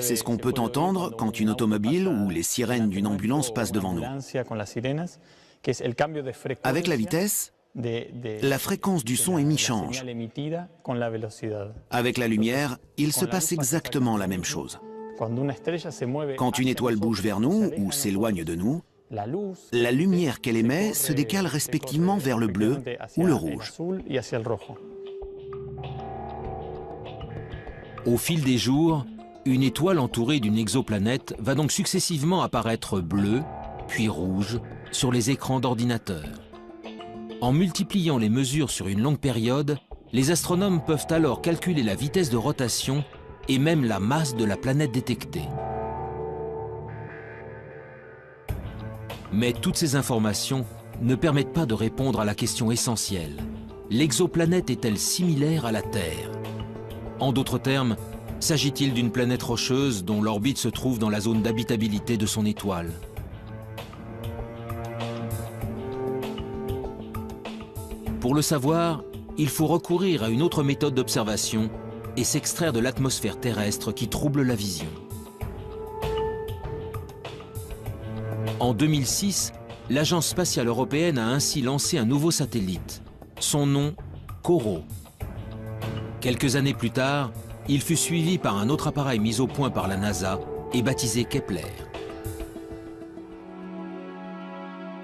C'est ce qu'on peut entendre quand une automobile ou les sirènes d'une ambulance passent devant nous. Avec la vitesse, la fréquence du son émis change. Avec la lumière, il se passe exactement la même chose. Quand une étoile bouge vers nous ou s'éloigne de nous, la lumière qu'elle émet se décale respectivement vers le bleu ou le rouge. Au fil des jours, une étoile entourée d'une exoplanète va donc successivement apparaître bleue, puis rouge, sur les écrans d'ordinateur. En multipliant les mesures sur une longue période, les astronomes peuvent alors calculer la vitesse de rotation et même la masse de la planète détectée. Mais toutes ces informations ne permettent pas de répondre à la question essentielle. L'exoplanète est-elle similaire à la Terre? En d'autres termes, s'agit-il d'une planète rocheuse dont l'orbite se trouve dans la zone d'habitabilité de son étoile? Pour le savoir, il faut recourir à une autre méthode d'observation et s'extraire de l'atmosphère terrestre qui trouble la vision. En 2006, l'Agence spatiale européenne a ainsi lancé un nouveau satellite, son nom COROT. Quelques années plus tard, il fut suivi par un autre appareil mis au point par la NASA et baptisé Kepler.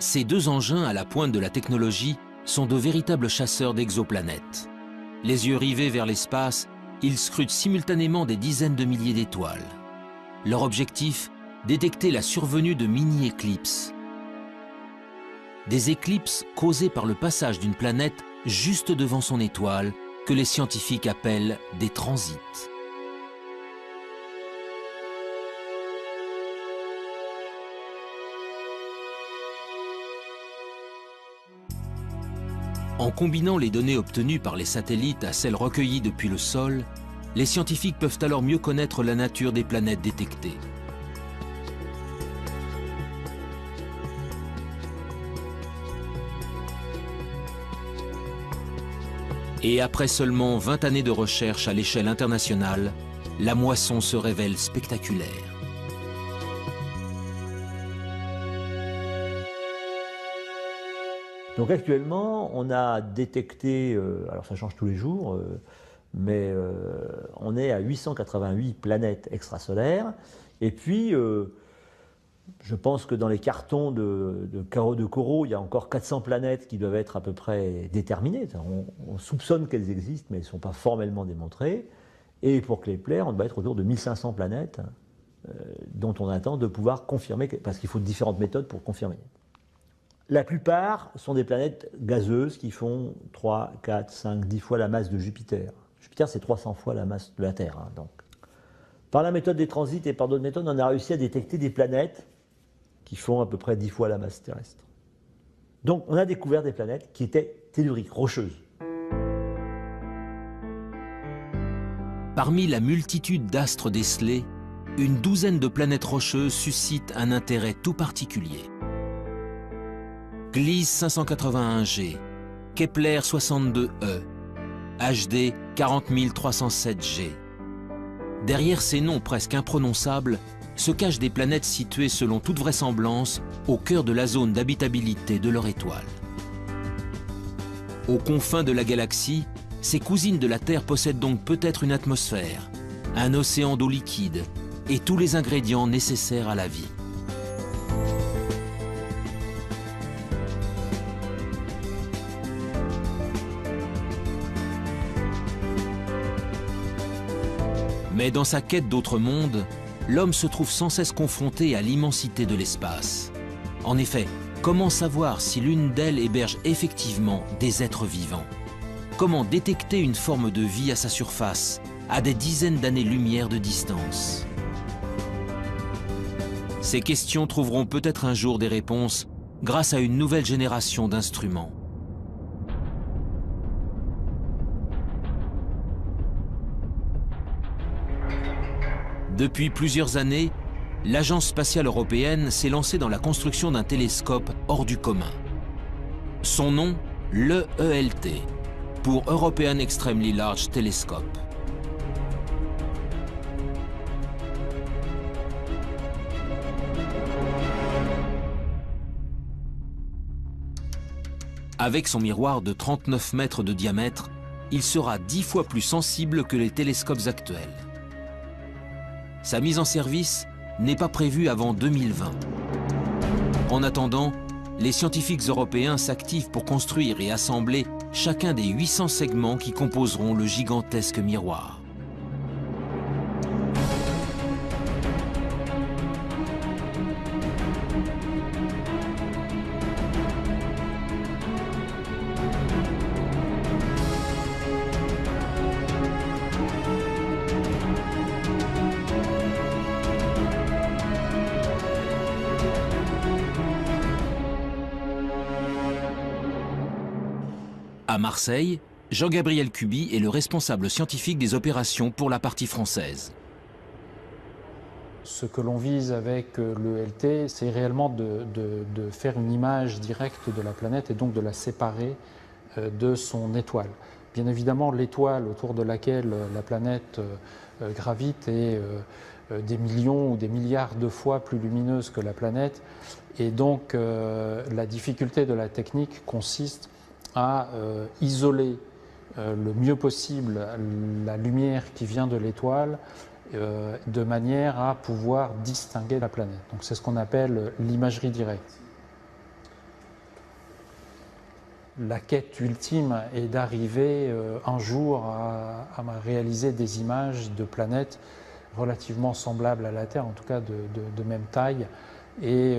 Ces deux engins à la pointe de la technologie sont de véritables chasseurs d'exoplanètes. Les yeux rivés vers l'espace, ils scrutent simultanément des dizaines de milliers d'étoiles. Leur objectif, détecter la survenue de mini-éclipses. Des éclipses causées par le passage d'une planète juste devant son étoile, que les scientifiques appellent des transits. En combinant les données obtenues par les satellites à celles recueillies depuis le sol, les scientifiques peuvent alors mieux connaître la nature des planètes détectées. Et après seulement 20 années de recherche à l'échelle internationale, la moisson se révèle spectaculaire. Donc actuellement, on a détecté, alors ça change tous les jours, mais on est à 888 planètes extrasolaires. Et puis, je pense que dans les cartons de COROT, il y a encore 400 planètes qui doivent être à peu près déterminées. On soupçonne qu'elles existent, mais elles ne sont pas formellement démontrées. Et pour Kepler, on doit être autour de 1500 planètes dont on attend de pouvoir confirmer, parce qu'il faut différentes méthodes pour confirmer. La plupart sont des planètes gazeuses qui font 3, 4, 5, 10 fois la masse de Jupiter. Jupiter, c'est 300 fois la masse de la Terre. Hein, donc. Par la méthode des transits et par d'autres méthodes, on a réussi à détecter des planètes qui font à peu près 10 fois la masse terrestre. Donc on a découvert des planètes qui étaient telluriques, rocheuses. Parmi la multitude d'astres décelés, une douzaine de planètes rocheuses suscitent un intérêt tout particulier. Gliese 581G, Kepler 62e, HD 40307G. Derrière ces noms presque imprononçables se cachent des planètes situées selon toute vraisemblance au cœur de la zone d'habitabilité de leur étoile. Aux confins de la galaxie, ces cousines de la Terre possèdent donc peut-être une atmosphère, un océan d'eau liquide et tous les ingrédients nécessaires à la vie. Mais dans sa quête d'autres mondes, l'homme se trouve sans cesse confronté à l'immensité de l'espace. En effet, comment savoir si l'une d'elles héberge effectivement des êtres vivants? Comment détecter une forme de vie à sa surface, à des dizaines d'années-lumière de distance? Ces questions trouveront peut-être un jour des réponses grâce à une nouvelle génération d'instruments. Depuis plusieurs années, l'Agence spatiale européenne s'est lancée dans la construction d'un télescope hors du commun. Son nom, l'EELT, pour European Extremely Large Telescope. Avec son miroir de 39 mètres de diamètre, il sera 10 fois plus sensible que les télescopes actuels. Sa mise en service n'est pas prévue avant 2020. En attendant, les scientifiques européens s'activent pour construire et assembler chacun des 800 segments qui composeront le gigantesque miroir. À Marseille, Jean-Gabriel Cuby est le responsable scientifique des opérations pour la partie française. Ce que l'on vise avec l'EELT, c'est réellement de faire une image directe de la planète et donc de la séparer de son étoile. Bien évidemment, l'étoile autour de laquelle la planète gravite est des millions ou des milliards de fois plus lumineuse que la planète. Et donc, la difficulté de la technique consiste à isoler le mieux possible la lumière qui vient de l'étoile de manière à pouvoir distinguer la planète. Donc c'est ce qu'on appelle l'imagerie directe. La quête ultime est d'arriver un jour à réaliser des images de planètes relativement semblables à la Terre, en tout cas de même taille, et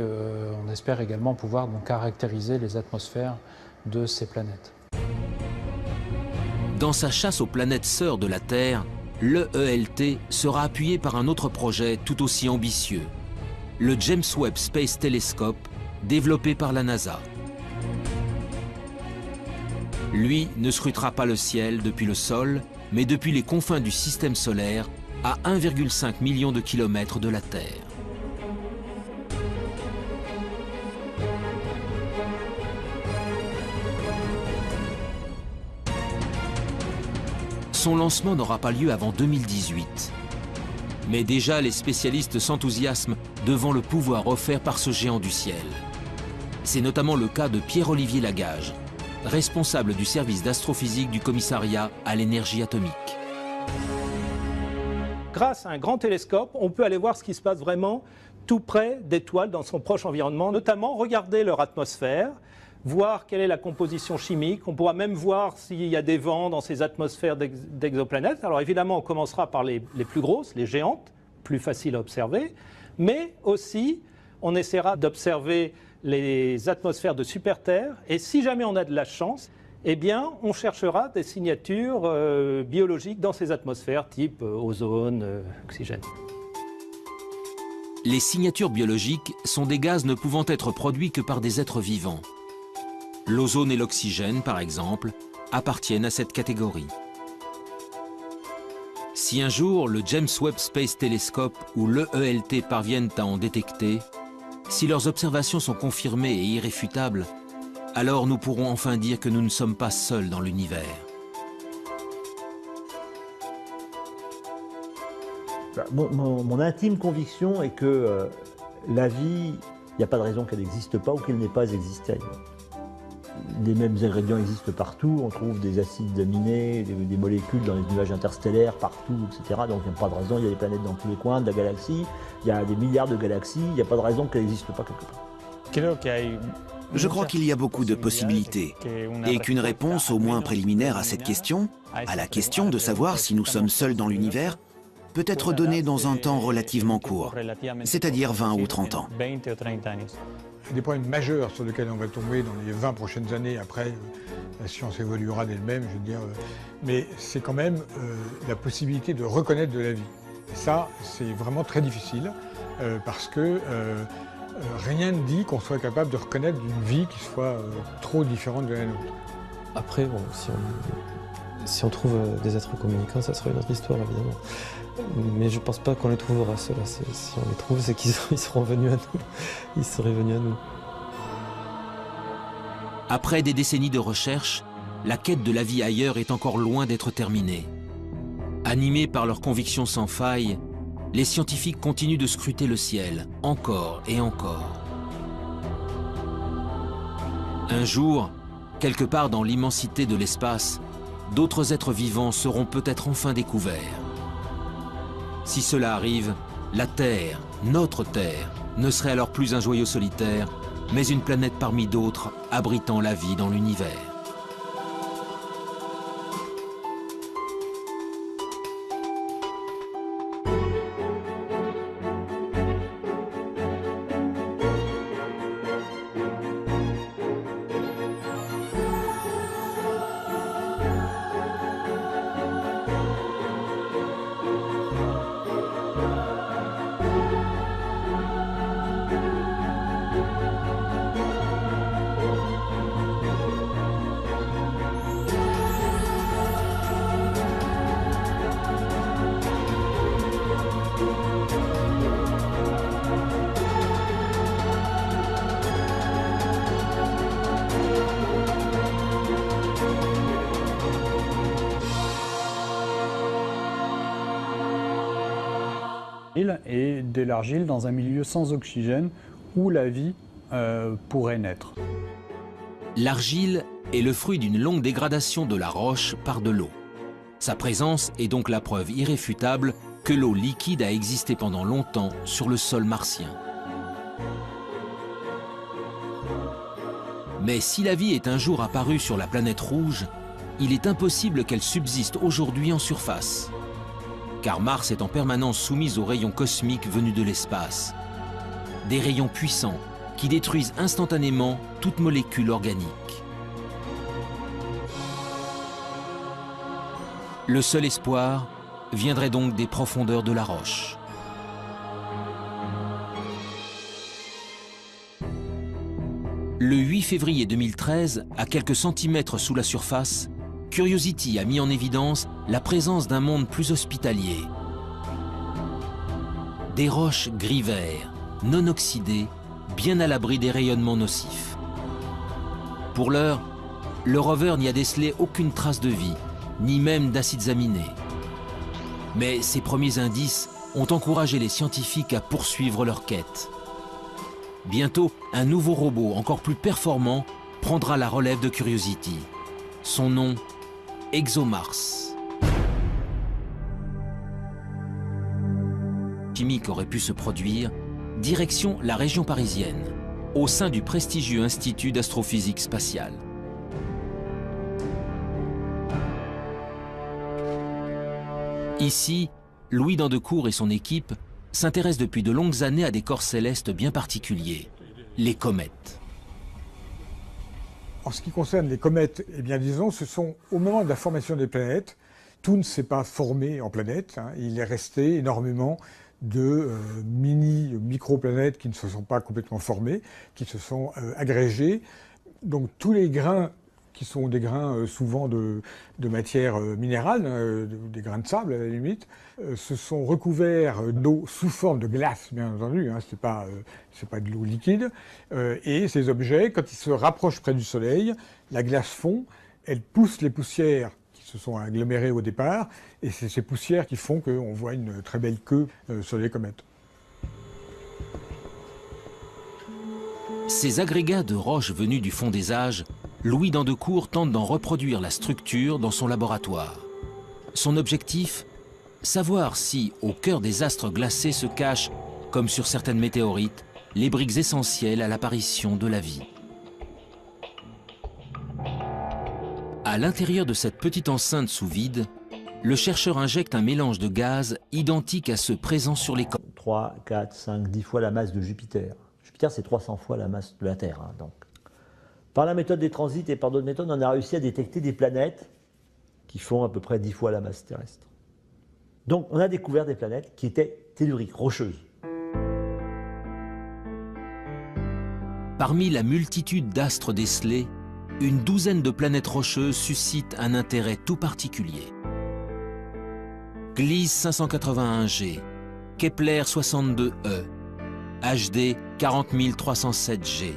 on espère également pouvoir donc caractériser les atmosphères de ces planètes. Dans sa chasse aux planètes sœurs de la Terre, l'EELT sera appuyé par un autre projet tout aussi ambitieux, le James Webb Space Telescope, développé par la NASA. Lui ne scrutera pas le ciel depuis le sol, mais depuis les confins du système solaire, à 1,5 million de kilomètres de la Terre. Son lancement n'aura pas lieu avant 2018. Mais déjà, les spécialistes s'enthousiasment devant le pouvoir offert par ce géant du ciel. C'est notamment le cas de Pierre-Olivier Lagage, responsable du service d'astrophysique du commissariat à l'énergie atomique. Grâce à un grand télescope, on peut aller voir ce qui se passe vraiment tout près d'étoiles dans son proche environnement, notamment regarder leur atmosphère, voir quelle est la composition chimique. On pourra même voir s'il y a des vents dans ces atmosphères d'exoplanètes. Alors évidemment, on commencera par les plus grosses, les géantes, plus faciles à observer, mais aussi on essaiera d'observer les atmosphères de super-Terre, et si jamais on a de la chance, eh bien, on cherchera des signatures biologiques dans ces atmosphères, type ozone, oxygène. Les signatures biologiques sont des gaz ne pouvant être produits que par des êtres vivants. L'ozone et l'oxygène, par exemple, appartiennent à cette catégorie. Si un jour le James Webb Space Telescope ou l'EELT parviennent à en détecter, si leurs observations sont confirmées et irréfutables, alors nous pourrons enfin dire que nous ne sommes pas seuls dans l'univers. Mon intime conviction est que la vie, il n'y a pas de raison qu'elle n'existe pas ou qu'elle n'ait pas existé ailleurs. Les mêmes ingrédients existent partout, on trouve des acides aminés, des molécules dans les nuages interstellaires partout, etc. Donc il n'y a pas de raison, il y a des planètes dans tous les coins de la galaxie, il y a des milliards de galaxies, il n'y a pas de raison qu'elle n'existe pas quelque part. Je crois qu'il y a beaucoup de possibilités et qu'une réponse au moins préliminaire à cette question, à la question de savoir si nous sommes seuls dans l'univers, peut être donnée dans un temps relativement court, c'est-à-dire 20 ou 30 ans. Des problèmes majeurs sur lesquels on va tomber dans les 20 prochaines années. Après, la science évoluera d'elle-même, je veux dire. Mais c'est quand même la possibilité de reconnaître de la vie. Et ça, c'est vraiment très difficile parce que rien ne dit qu'on soit capable de reconnaître une vie qui soit trop différente de la nôtre. Après, bon, si on trouve des êtres communicants, ça sera une autre histoire, évidemment. Mais je ne pense pas qu'on les trouvera, ceux-là. Si on les trouve, c'est qu'ils seront venus à nous. Ils seraient venus à nous. Après des décennies de recherche, la quête de la vie ailleurs est encore loin d'être terminée. Animés par leurs convictions sans faille, les scientifiques continuent de scruter le ciel, encore et encore. Un jour, quelque part dans l'immensité de l'espace, d'autres êtres vivants seront peut-être enfin découverts. Si cela arrive, la Terre, notre Terre, ne serait alors plus un joyau solitaire, mais une planète parmi d'autres abritant la vie dans l'univers. Et de l'argile dans un milieu sans oxygène où la vie pourrait naître. L'argile est le fruit d'une longue dégradation de la roche par de l'eau. Sa présence est donc la preuve irréfutable que l'eau liquide a existé pendant longtemps sur le sol martien. Mais si la vie est un jour apparue sur la planète rouge, il est impossible qu'elle subsiste aujourd'hui en surface. Car Mars est en permanence soumise aux rayons cosmiques venus de l'espace. Des rayons puissants qui détruisent instantanément toute molécule organique. Le seul espoir viendrait donc des profondeurs de la roche. Le 8 février 2013, à quelques centimètres sous la surface, Curiosity a mis en évidence la présence d'un monde plus hospitalier. Des roches gris-vert, non oxydées, bien à l'abri des rayonnements nocifs. Pour l'heure, le rover n'y a décelé aucune trace de vie, ni même d'acides aminés. Mais ces premiers indices ont encouragé les scientifiques à poursuivre leur quête. Bientôt, un nouveau robot encore plus performant prendra la relève de Curiosity. Son nom, ExoMars. Chimique aurait pu se produire, direction la région parisienne, au sein du prestigieux Institut d'astrophysique spatiale. Ici, Louis Dandecourt et son équipe s'intéressent depuis de longues années à des corps célestes bien particuliers, les comètes. En ce qui concerne les comètes, eh bien disons, ce sont au moment de la formation des planètes, tout ne s'est pas formé en planètes, hein, il est resté énormément de micro-planètes qui ne se sont pas complètement formées, qui se sont agrégées. Donc tous les grains qui sont des grains souvent de matière minérale, des grains de sable à la limite, se sont recouverts d'eau sous forme de glace, bien entendu, hein, c'est pas de l'eau liquide, et ces objets, quand ils se rapprochent près du Soleil, la glace fond, elle pousse les poussières qui se sont agglomérées au départ, et c'est ces poussières qui font qu'on voit une très belle queue sur les comètes. Ces agrégats de roches venus du fond des âges, Louis d'Andecourt tente d'en reproduire la structure dans son laboratoire. Son objectif ? Savoir si, au cœur des astres glacés se cachent, comme sur certaines météorites, les briques essentielles à l'apparition de la vie. À l'intérieur de cette petite enceinte sous vide, le chercheur injecte un mélange de gaz identique à ceux présents sur les comètes. 3, 4, 5, 10 fois la masse de Jupiter. Jupiter, c'est 300 fois la masse de la Terre. Hein, donc. Par la méthode des transits et par d'autres méthodes, on a réussi à détecter des planètes qui font à peu près 10 fois la masse terrestre. Donc, on a découvert des planètes qui étaient telluriques, rocheuses. Parmi la multitude d'astres décelés, une douzaine de planètes rocheuses suscitent un intérêt tout particulier. Gliese 581G, Kepler 62e, HD 40307G.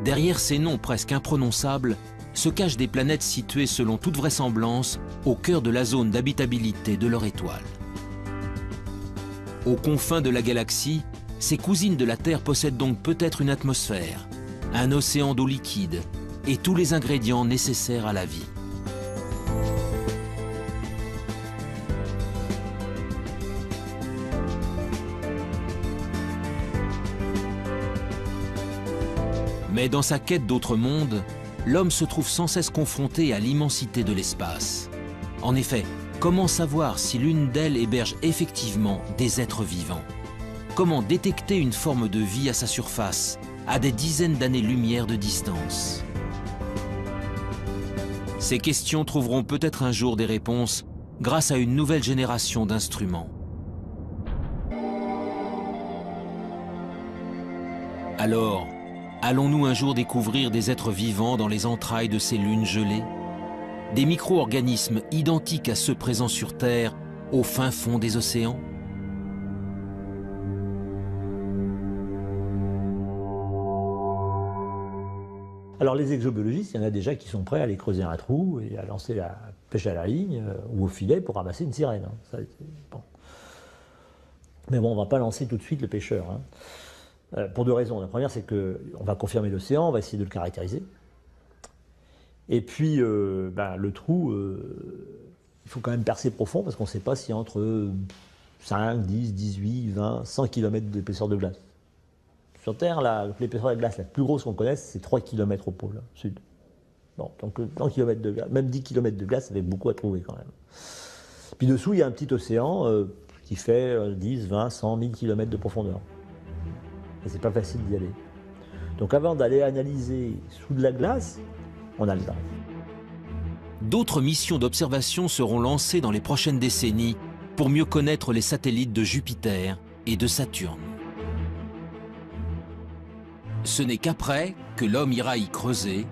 Derrière ces noms presque imprononçables se cachent des planètes situées selon toute vraisemblance au cœur de la zone d'habitabilité de leur étoile. Aux confins de la galaxie, ces cousines de la Terre possèdent donc peut-être une atmosphère, un océan d'eau liquide et tous les ingrédients nécessaires à la vie. Mais dans sa quête d'autres mondes, l'homme se trouve sans cesse confronté à l'immensité de l'espace. En effet, comment savoir si l'une d'elles héberge effectivement des êtres vivants? Comment détecter une forme de vie à sa surface, à des dizaines d'années-lumière de distance? Ces questions trouveront peut-être un jour des réponses grâce à une nouvelle génération d'instruments. Alors, allons-nous un jour découvrir des êtres vivants dans les entrailles de ces lunes gelées? Des micro-organismes identiques à ceux présents sur Terre, au fin fond des océans? Alors les exobiologistes, il y en a déjà qui sont prêts à aller creuser un trou et à lancer la pêche à la ligne ou au filet pour ramasser une sirène. Hein. Ça, bon. Mais bon, on ne va pas lancer tout de suite le pêcheur. Hein. Pour deux raisons. La première, c'est qu'on va confirmer l'océan, on va essayer de le caractériser. Et puis, le trou, il faut quand même percer profond parce qu'on ne sait pas s'il y a entre 5, 10, 18, 20, 100 km d'épaisseur de glace. Sur Terre, l'épaisseur de glace la plus grosse qu'on connaisse, c'est 3 km au pôle sud. Bon, donc 100 km de glace, même 10 km de glace, ça fait beaucoup à trouver quand même. Puis dessous, il y a un petit océan qui fait 10, 20, 100, 1000 km de profondeur. Et c'est pas facile d'y aller. Donc avant d'aller analyser sous de la glace, on a le temps. D'autres missions d'observation seront lancées dans les prochaines décennies pour mieux connaître les satellites de Jupiter et de Saturne. Ce n'est qu'après que l'homme ira y creuser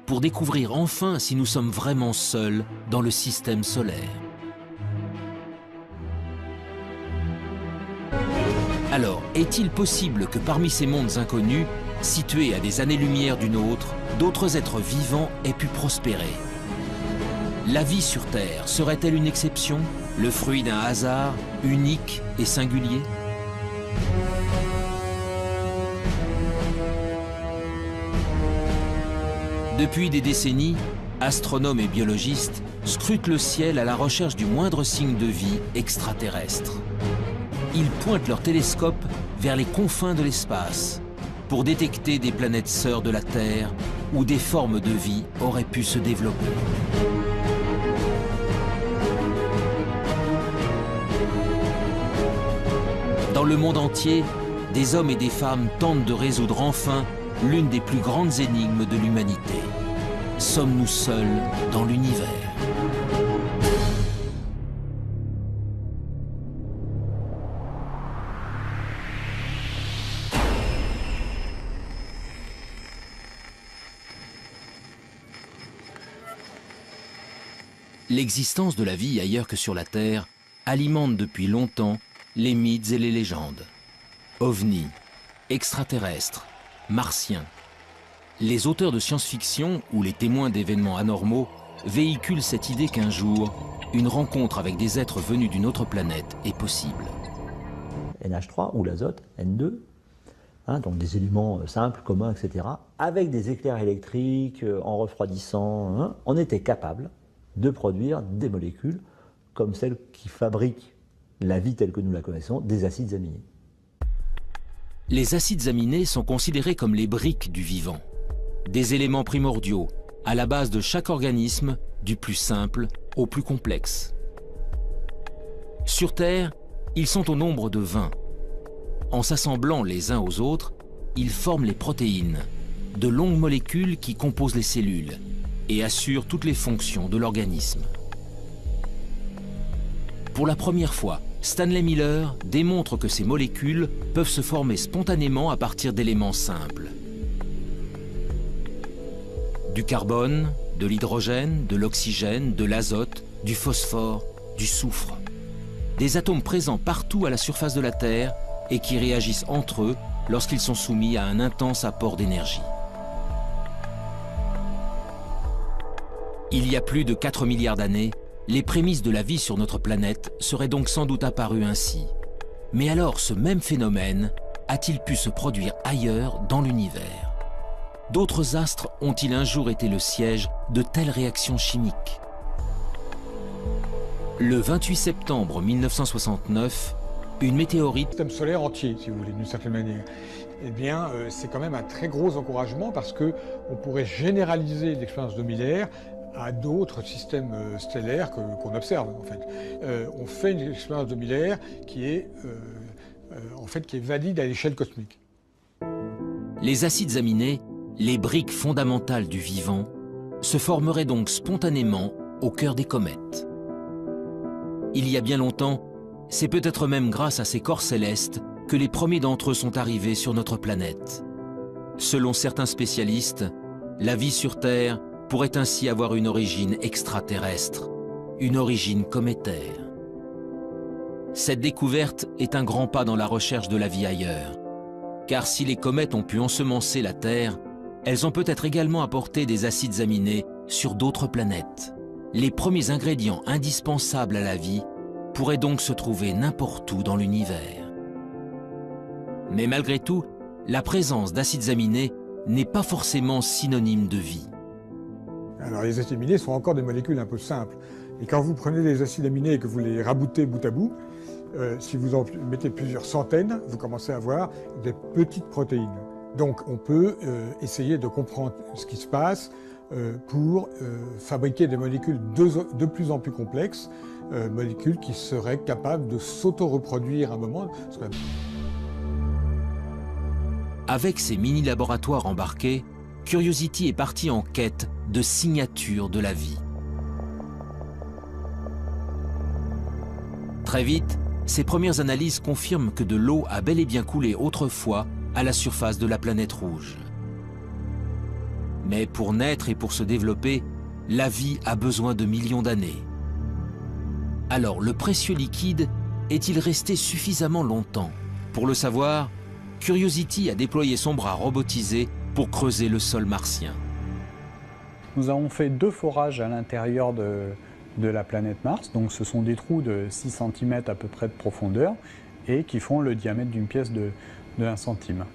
pour découvrir enfin si nous sommes vraiment seuls dans le système solaire. Alors, est-il possible que parmi ces mondes inconnus, situés à des années-lumière du nôtre, d'autres êtres vivants aient pu prospérer? La vie sur Terre serait-elle une exception, le fruit d'un hasard unique et singulier? Depuis des décennies, astronomes et biologistes scrutent le ciel à la recherche du moindre signe de vie extraterrestre. Ils pointent leurs télescopes vers les confins de l'espace pour détecter des planètes sœurs de la Terre où des formes de vie auraient pu se développer. Dans le monde entier, des hommes et des femmes tentent de résoudre enfin l'une des plus grandes énigmes de l'humanité. Sommes-nous seuls dans l'univers ? L'existence de la vie ailleurs que sur la Terre alimente depuis longtemps les mythes et les légendes. OVNI, extraterrestres, martiens. Les auteurs de science-fiction ou les témoins d'événements anormaux véhiculent cette idée qu'un jour, une rencontre avec des êtres venus d'une autre planète est possible. NH3 ou l'azote, N2, donc des éléments simples, communs, etc., avec des éclairs électriques, en refroidissant, on était capable de produire des molécules comme celles qui fabriquent la vie telle que nous la connaissons, des acides aminés. Les acides aminés sont considérés comme les briques du vivant, des éléments primordiaux à la base de chaque organisme, du plus simple au plus complexe. Sur Terre, ils sont au nombre de 20. En s'assemblant les uns aux autres, ils forment les protéines, de longues molécules qui composent les cellules et assurent toutes les fonctions de l'organisme. Pour la première fois, Stanley Miller démontre que ces molécules peuvent se former spontanément à partir d'éléments simples. Du carbone, de l'hydrogène, de l'oxygène, de l'azote, du phosphore, du soufre. Des atomes présents partout à la surface de la Terre et qui réagissent entre eux lorsqu'ils sont soumis à un intense apport d'énergie. Il y a plus de 4 milliards d'années, les prémices de la vie sur notre planète seraient donc sans doute apparues ainsi. Mais alors ce même phénomène a-t-il pu se produire ailleurs dans l'univers? D'autres astres ont-ils un jour été le siège de telles réactions chimiques? Le 28 septembre 1969, une météorite... Le système solaire entier, si vous voulez, d'une certaine manière. Eh bien, c'est quand même un très gros encouragement parce qu'on pourrait généraliser l'expérience de Miller à d'autres systèmes stellaires qu'on observe, en fait. On fait une expérience de Miller qui est valide à l'échelle cosmique. Les acides aminés, les briques fondamentales du vivant, se formeraient donc spontanément au cœur des comètes. Il y a bien longtemps, c'est peut-être même grâce à ces corps célestes que les premiers d'entre eux sont arrivés sur notre planète. Selon certains spécialistes, la vie sur Terre pourrait ainsi avoir une origine extraterrestre, une origine cométaire. Cette découverte est un grand pas dans la recherche de la vie ailleurs. Car si les comètes ont pu ensemencer la Terre, elles ont peut-être également apporté des acides aminés sur d'autres planètes. Les premiers ingrédients indispensables à la vie pourraient donc se trouver n'importe où dans l'univers. Mais malgré tout, la présence d'acides aminés n'est pas forcément synonyme de vie. Alors les acides aminés sont encore des molécules un peu simples. Et quand vous prenez les acides aminés et que vous les raboutez bout à bout, si vous en mettez plusieurs centaines, vous commencez à avoir des petites protéines. Donc on peut essayer de comprendre ce qui se passe pour fabriquer des molécules de plus en plus complexes, molécules qui seraient capables de s'auto-reproduire à un moment. Avec ces mini-laboratoires embarqués, Curiosity est parti en quête de signatures de la vie. Très vite, ses premières analyses confirment que de l'eau a bel et bien coulé autrefois à la surface de la planète rouge. Mais pour naître et pour se développer, la vie a besoin de millions d'années. Alors le précieux liquide est-il resté suffisamment longtemps? Pour le savoir, Curiosity a déployé son bras robotisé pour creuser le sol martien. Nous avons fait 2 forages à l'intérieur de la planète Mars, donc ce sont des trous de 6 cm à peu près de profondeur et qui font le diamètre d'une pièce de 1 centime.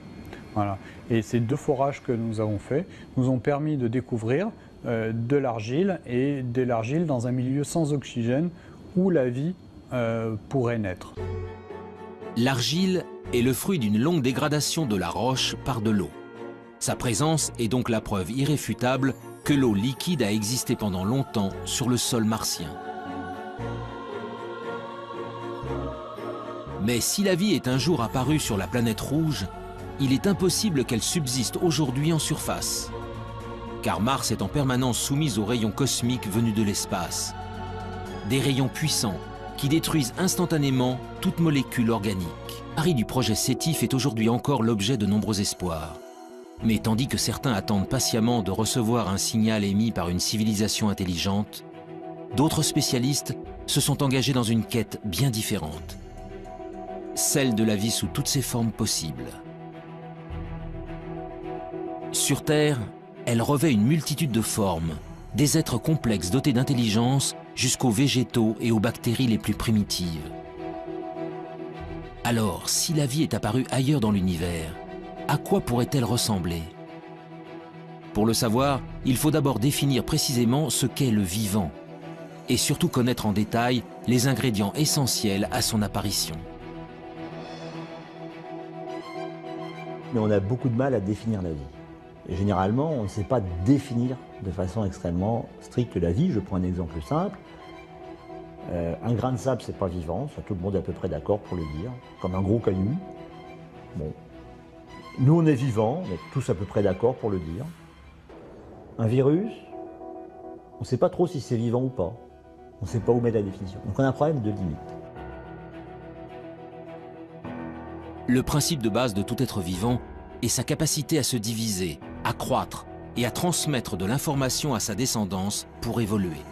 Voilà. Et ces 2 forages que nous avons faits nous ont permis de découvrir de l'argile et de l'argile dans un milieu sans oxygène où la vie pourrait naître. L'argile est le fruit d'une longue dégradation de la roche par de l'eau. Sa présence est donc la preuve irréfutable que l'eau liquide a existé pendant longtemps sur le sol martien. Mais si la vie est un jour apparue sur la planète rouge, il est impossible qu'elle subsiste aujourd'hui en surface. Car Mars est en permanence soumise aux rayons cosmiques venus de l'espace. Des rayons puissants qui détruisent instantanément toute molécule organique. Harry du projet SETI fait aujourd'hui encore l'objet de nombreux espoirs. Mais tandis que certains attendent patiemment de recevoir un signal émis par une civilisation intelligente, d'autres spécialistes se sont engagés dans une quête bien différente. Celle de la vie sous toutes ses formes possibles. Sur Terre, elle revêt une multitude de formes, des êtres complexes dotés d'intelligence jusqu'aux végétaux et aux bactéries les plus primitives. Alors, si la vie est apparue ailleurs dans l'univers, à quoi pourrait-elle ressembler? Pour le savoir, il faut d'abord définir précisément ce qu'est le vivant, et surtout connaître en détail les ingrédients essentiels à son apparition. Mais on a beaucoup de mal à définir la vie. Et généralement, on ne sait pas définir de façon extrêmement stricte la vie. Je prends un exemple simple. Un grain de sable, c'est pas vivant, ça tout le monde est à peu près d'accord pour le dire, comme un gros caillou. Bon. Nous, on est vivants, on est tous à peu près d'accord pour le dire. Un virus, on ne sait pas trop si c'est vivant ou pas. On ne sait pas où mettre la définition. Donc on a un problème de limite. Le principe de base de tout être vivant est sa capacité à se diviser, à croître et à transmettre de l'information à sa descendance pour évoluer.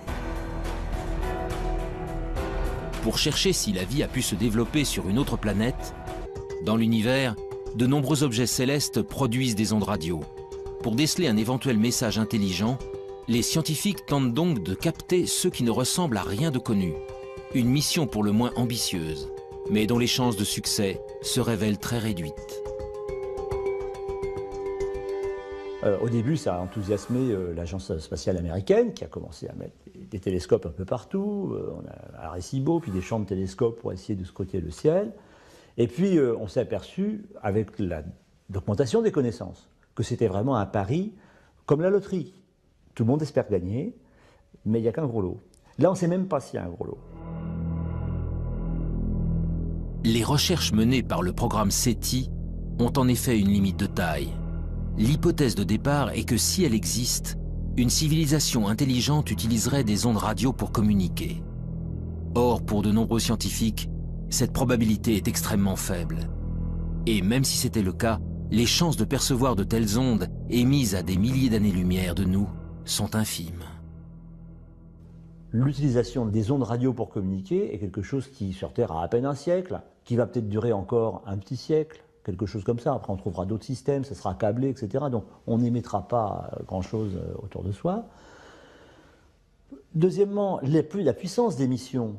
Pour chercher si la vie a pu se développer sur une autre planète, dans l'univers, de nombreux objets célestes produisent des ondes radio. Pour déceler un éventuel message intelligent, les scientifiques tentent donc de capter ceux qui ne ressemblent à rien de connu. Une mission pour le moins ambitieuse, mais dont les chances de succès se révèlent très réduites. Au début, ça a enthousiasmé l'agence spatiale américaine qui a commencé à mettre des télescopes un peu partout. On a Arecibo, puis des champs de télescopes pour essayer de scruter le ciel. Et puis, on s'est aperçu, avec l'augmentation des connaissances, que c'était vraiment un pari comme la loterie. Tout le monde espère gagner, mais il n'y a qu'un gros lot. Là, on ne sait même pas s'il y a un gros lot. Les recherches menées par le programme SETI ont en effet une limite de taille. L'hypothèse de départ est que si elle existe, une civilisation intelligente utiliserait des ondes radio pour communiquer. Or, pour de nombreux scientifiques, cette probabilité est extrêmement faible. Et même si c'était le cas, les chances de percevoir de telles ondes émises à des milliers d'années-lumière de nous sont infimes. L'utilisation des ondes radio pour communiquer est quelque chose qui, sur Terre, a à peine un siècle, qui va peut-être durer encore un petit siècle, quelque chose comme ça. Après, on trouvera d'autres systèmes, ça sera câblé, etc. Donc, on n'émettra pas grand-chose autour de soi. Deuxièmement, la puissance d'émission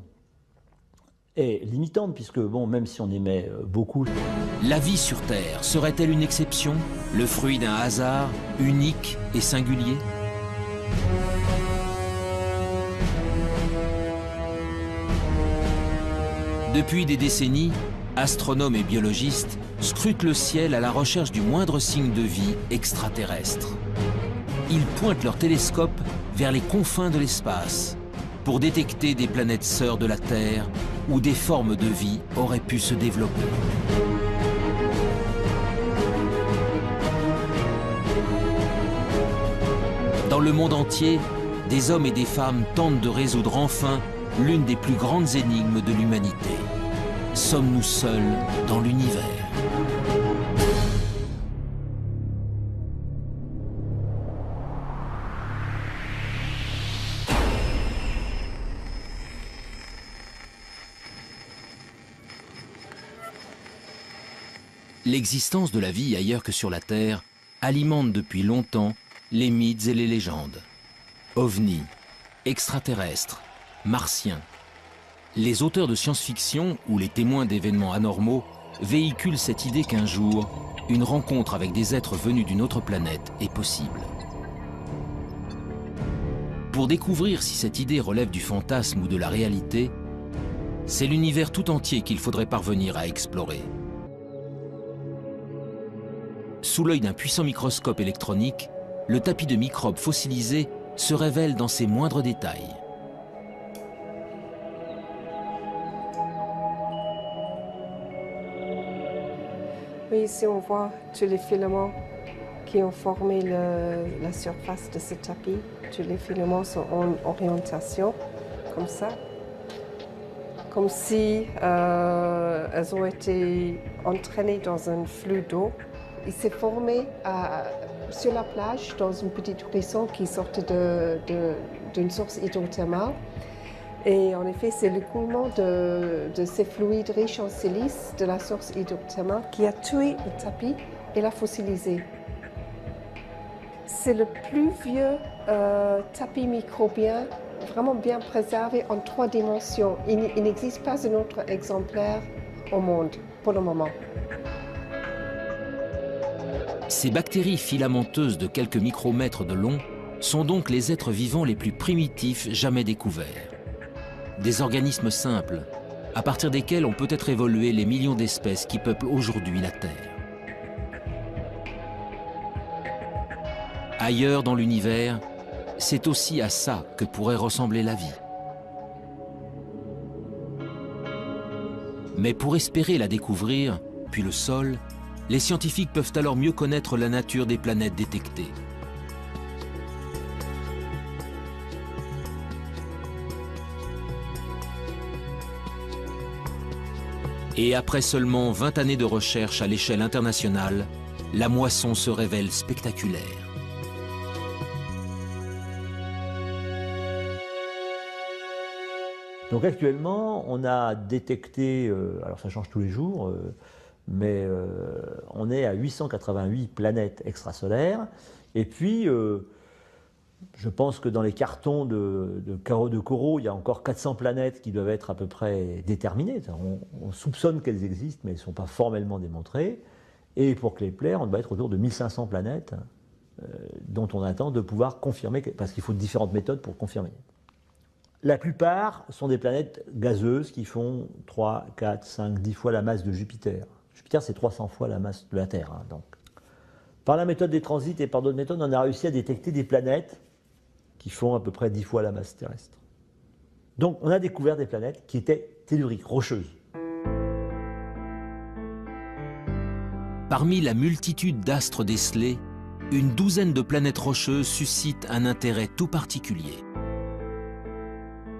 est limitante, puisque, bon, même si on émet beaucoup... La vie sur Terre serait-elle une exception, le fruit d'un hasard unique et singulier ? Depuis des décennies, astronomes et biologistes scrutent le ciel à la recherche du moindre signe de vie extraterrestre. Ils pointent leurs télescopes vers les confins de l'espace pour détecter des planètes sœurs de la Terre où des formes de vie auraient pu se développer. Dans le monde entier, des hommes et des femmes tentent de résoudre enfin l'une des plus grandes énigmes de l'humanité. Sommes-nous seuls dans l'univers ? L'existence de la vie ailleurs que sur la Terre alimente depuis longtemps les mythes et les légendes. OVNI, extraterrestres, martiens. Les auteurs de science-fiction ou les témoins d'événements anormaux véhiculent cette idée qu'un jour, une rencontre avec des êtres venus d'une autre planète est possible. Pour découvrir si cette idée relève du fantasme ou de la réalité, c'est l'univers tout entier qu'il faudrait parvenir à explorer. Sous l'œil d'un puissant microscope électronique, le tapis de microbes fossilisés se révèle dans ses moindres détails. Oui, ici on voit tous les filaments qui ont formé la surface de ce tapis. Tous les filaments sont en orientation, comme ça. Comme si elles ont été entraînées dans un flux d'eau. Il s'est formé sur la plage, dans une petite ruisseau qui sortait d'une source hydrothermale. Et en effet, c'est l'écoulement de ces fluides riches en silice de la source hydrothermale qui a tué le tapis et l'a fossilisé. C'est le plus vieux tapis microbien vraiment bien préservé en 3 dimensions. Il n'existe pas un autre exemplaire au monde pour le moment. Ces bactéries filamenteuses de quelques micromètres de long sont donc les êtres vivants les plus primitifs jamais découverts. Des organismes simples, à partir desquels ont peut-être évolué les millions d'espèces qui peuplent aujourd'hui la Terre. Ailleurs dans l'univers, c'est aussi à ça que pourrait ressembler la vie. Mais pour espérer la découvrir, puis le sol, les scientifiques peuvent alors mieux connaître la nature des planètes détectées. Et après seulement 20 années de recherche à l'échelle internationale, la moisson se révèle spectaculaire. Donc actuellement, on a détecté, alors ça change tous les jours, mais on est à 888 planètes extrasolaires. Et puis, je pense que dans les cartons de Corot, il y a encore 400 planètes qui doivent être à peu près déterminées. On soupçonne qu'elles existent, mais elles ne sont pas formellement démontrées. Et pour Kepler, on doit être autour de 1500 planètes dont on attend de pouvoir confirmer, parce qu'il faut différentes méthodes pour confirmer. La plupart sont des planètes gazeuses qui font 3, 4, 5, 10 fois la masse de Jupiter. Jupiter, c'est 300 fois la masse de la Terre. Hein, donc. Par la méthode des transits et par d'autres méthodes, on a réussi à détecter des planètes qui font à peu près 10 fois la masse terrestre. Donc on a découvert des planètes qui étaient telluriques, rocheuses. Parmi la multitude d'astres décelés, une douzaine de planètes rocheuses suscitent un intérêt tout particulier.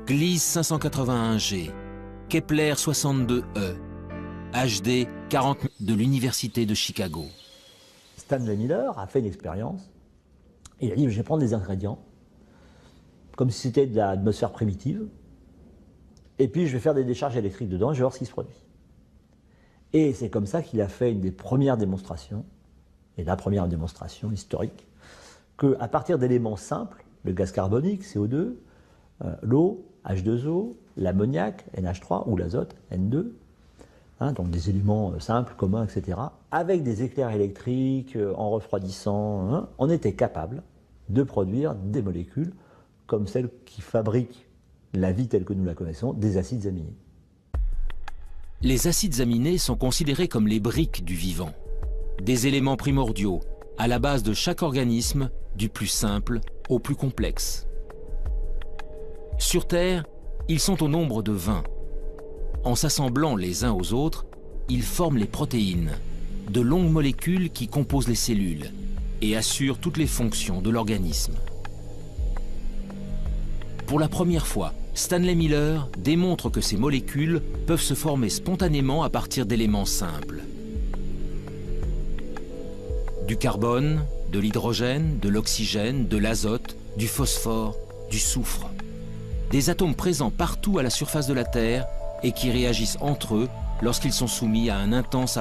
Gliese 581G, Kepler 62e, HD 40 de l'Université de Chicago. Stanley Miller a fait une expérience et il a dit je vais prendre des ingrédients comme si c'était de l'atmosphère primitive et puis je vais faire des décharges électriques dedans et je vais voir ce qui se produit. Et c'est comme ça qu'il a fait une des premières démonstrations, et la première démonstration historique, qu'à partir d'éléments simples, le gaz carbonique, CO2, l'eau, H2O, l'ammoniac, NH3, ou l'azote, N2, hein, donc des éléments simples, communs, etc., avec des éclairs électriques, en refroidissant, hein, on était capable de produire des molécules comme celles qui fabriquent la vie telle que nous la connaissons, des acides aminés. Les acides aminés sont considérés comme les briques du vivant, des éléments primordiaux, à la base de chaque organisme, du plus simple au plus complexe. Sur Terre, ils sont au nombre de 20. En s'assemblant les uns aux autres, ils forment les protéines, de longues molécules qui composent les cellules et assurent toutes les fonctions de l'organisme. Pour la première fois, Stanley Miller démontre que ces molécules peuvent se former spontanément à partir d'éléments simples. Du carbone, de l'hydrogène, de l'oxygène, de l'azote, du phosphore, du soufre. Des atomes présents partout à la surface de la Terre et qui réagissent entre eux lorsqu'ils sont soumis à un intense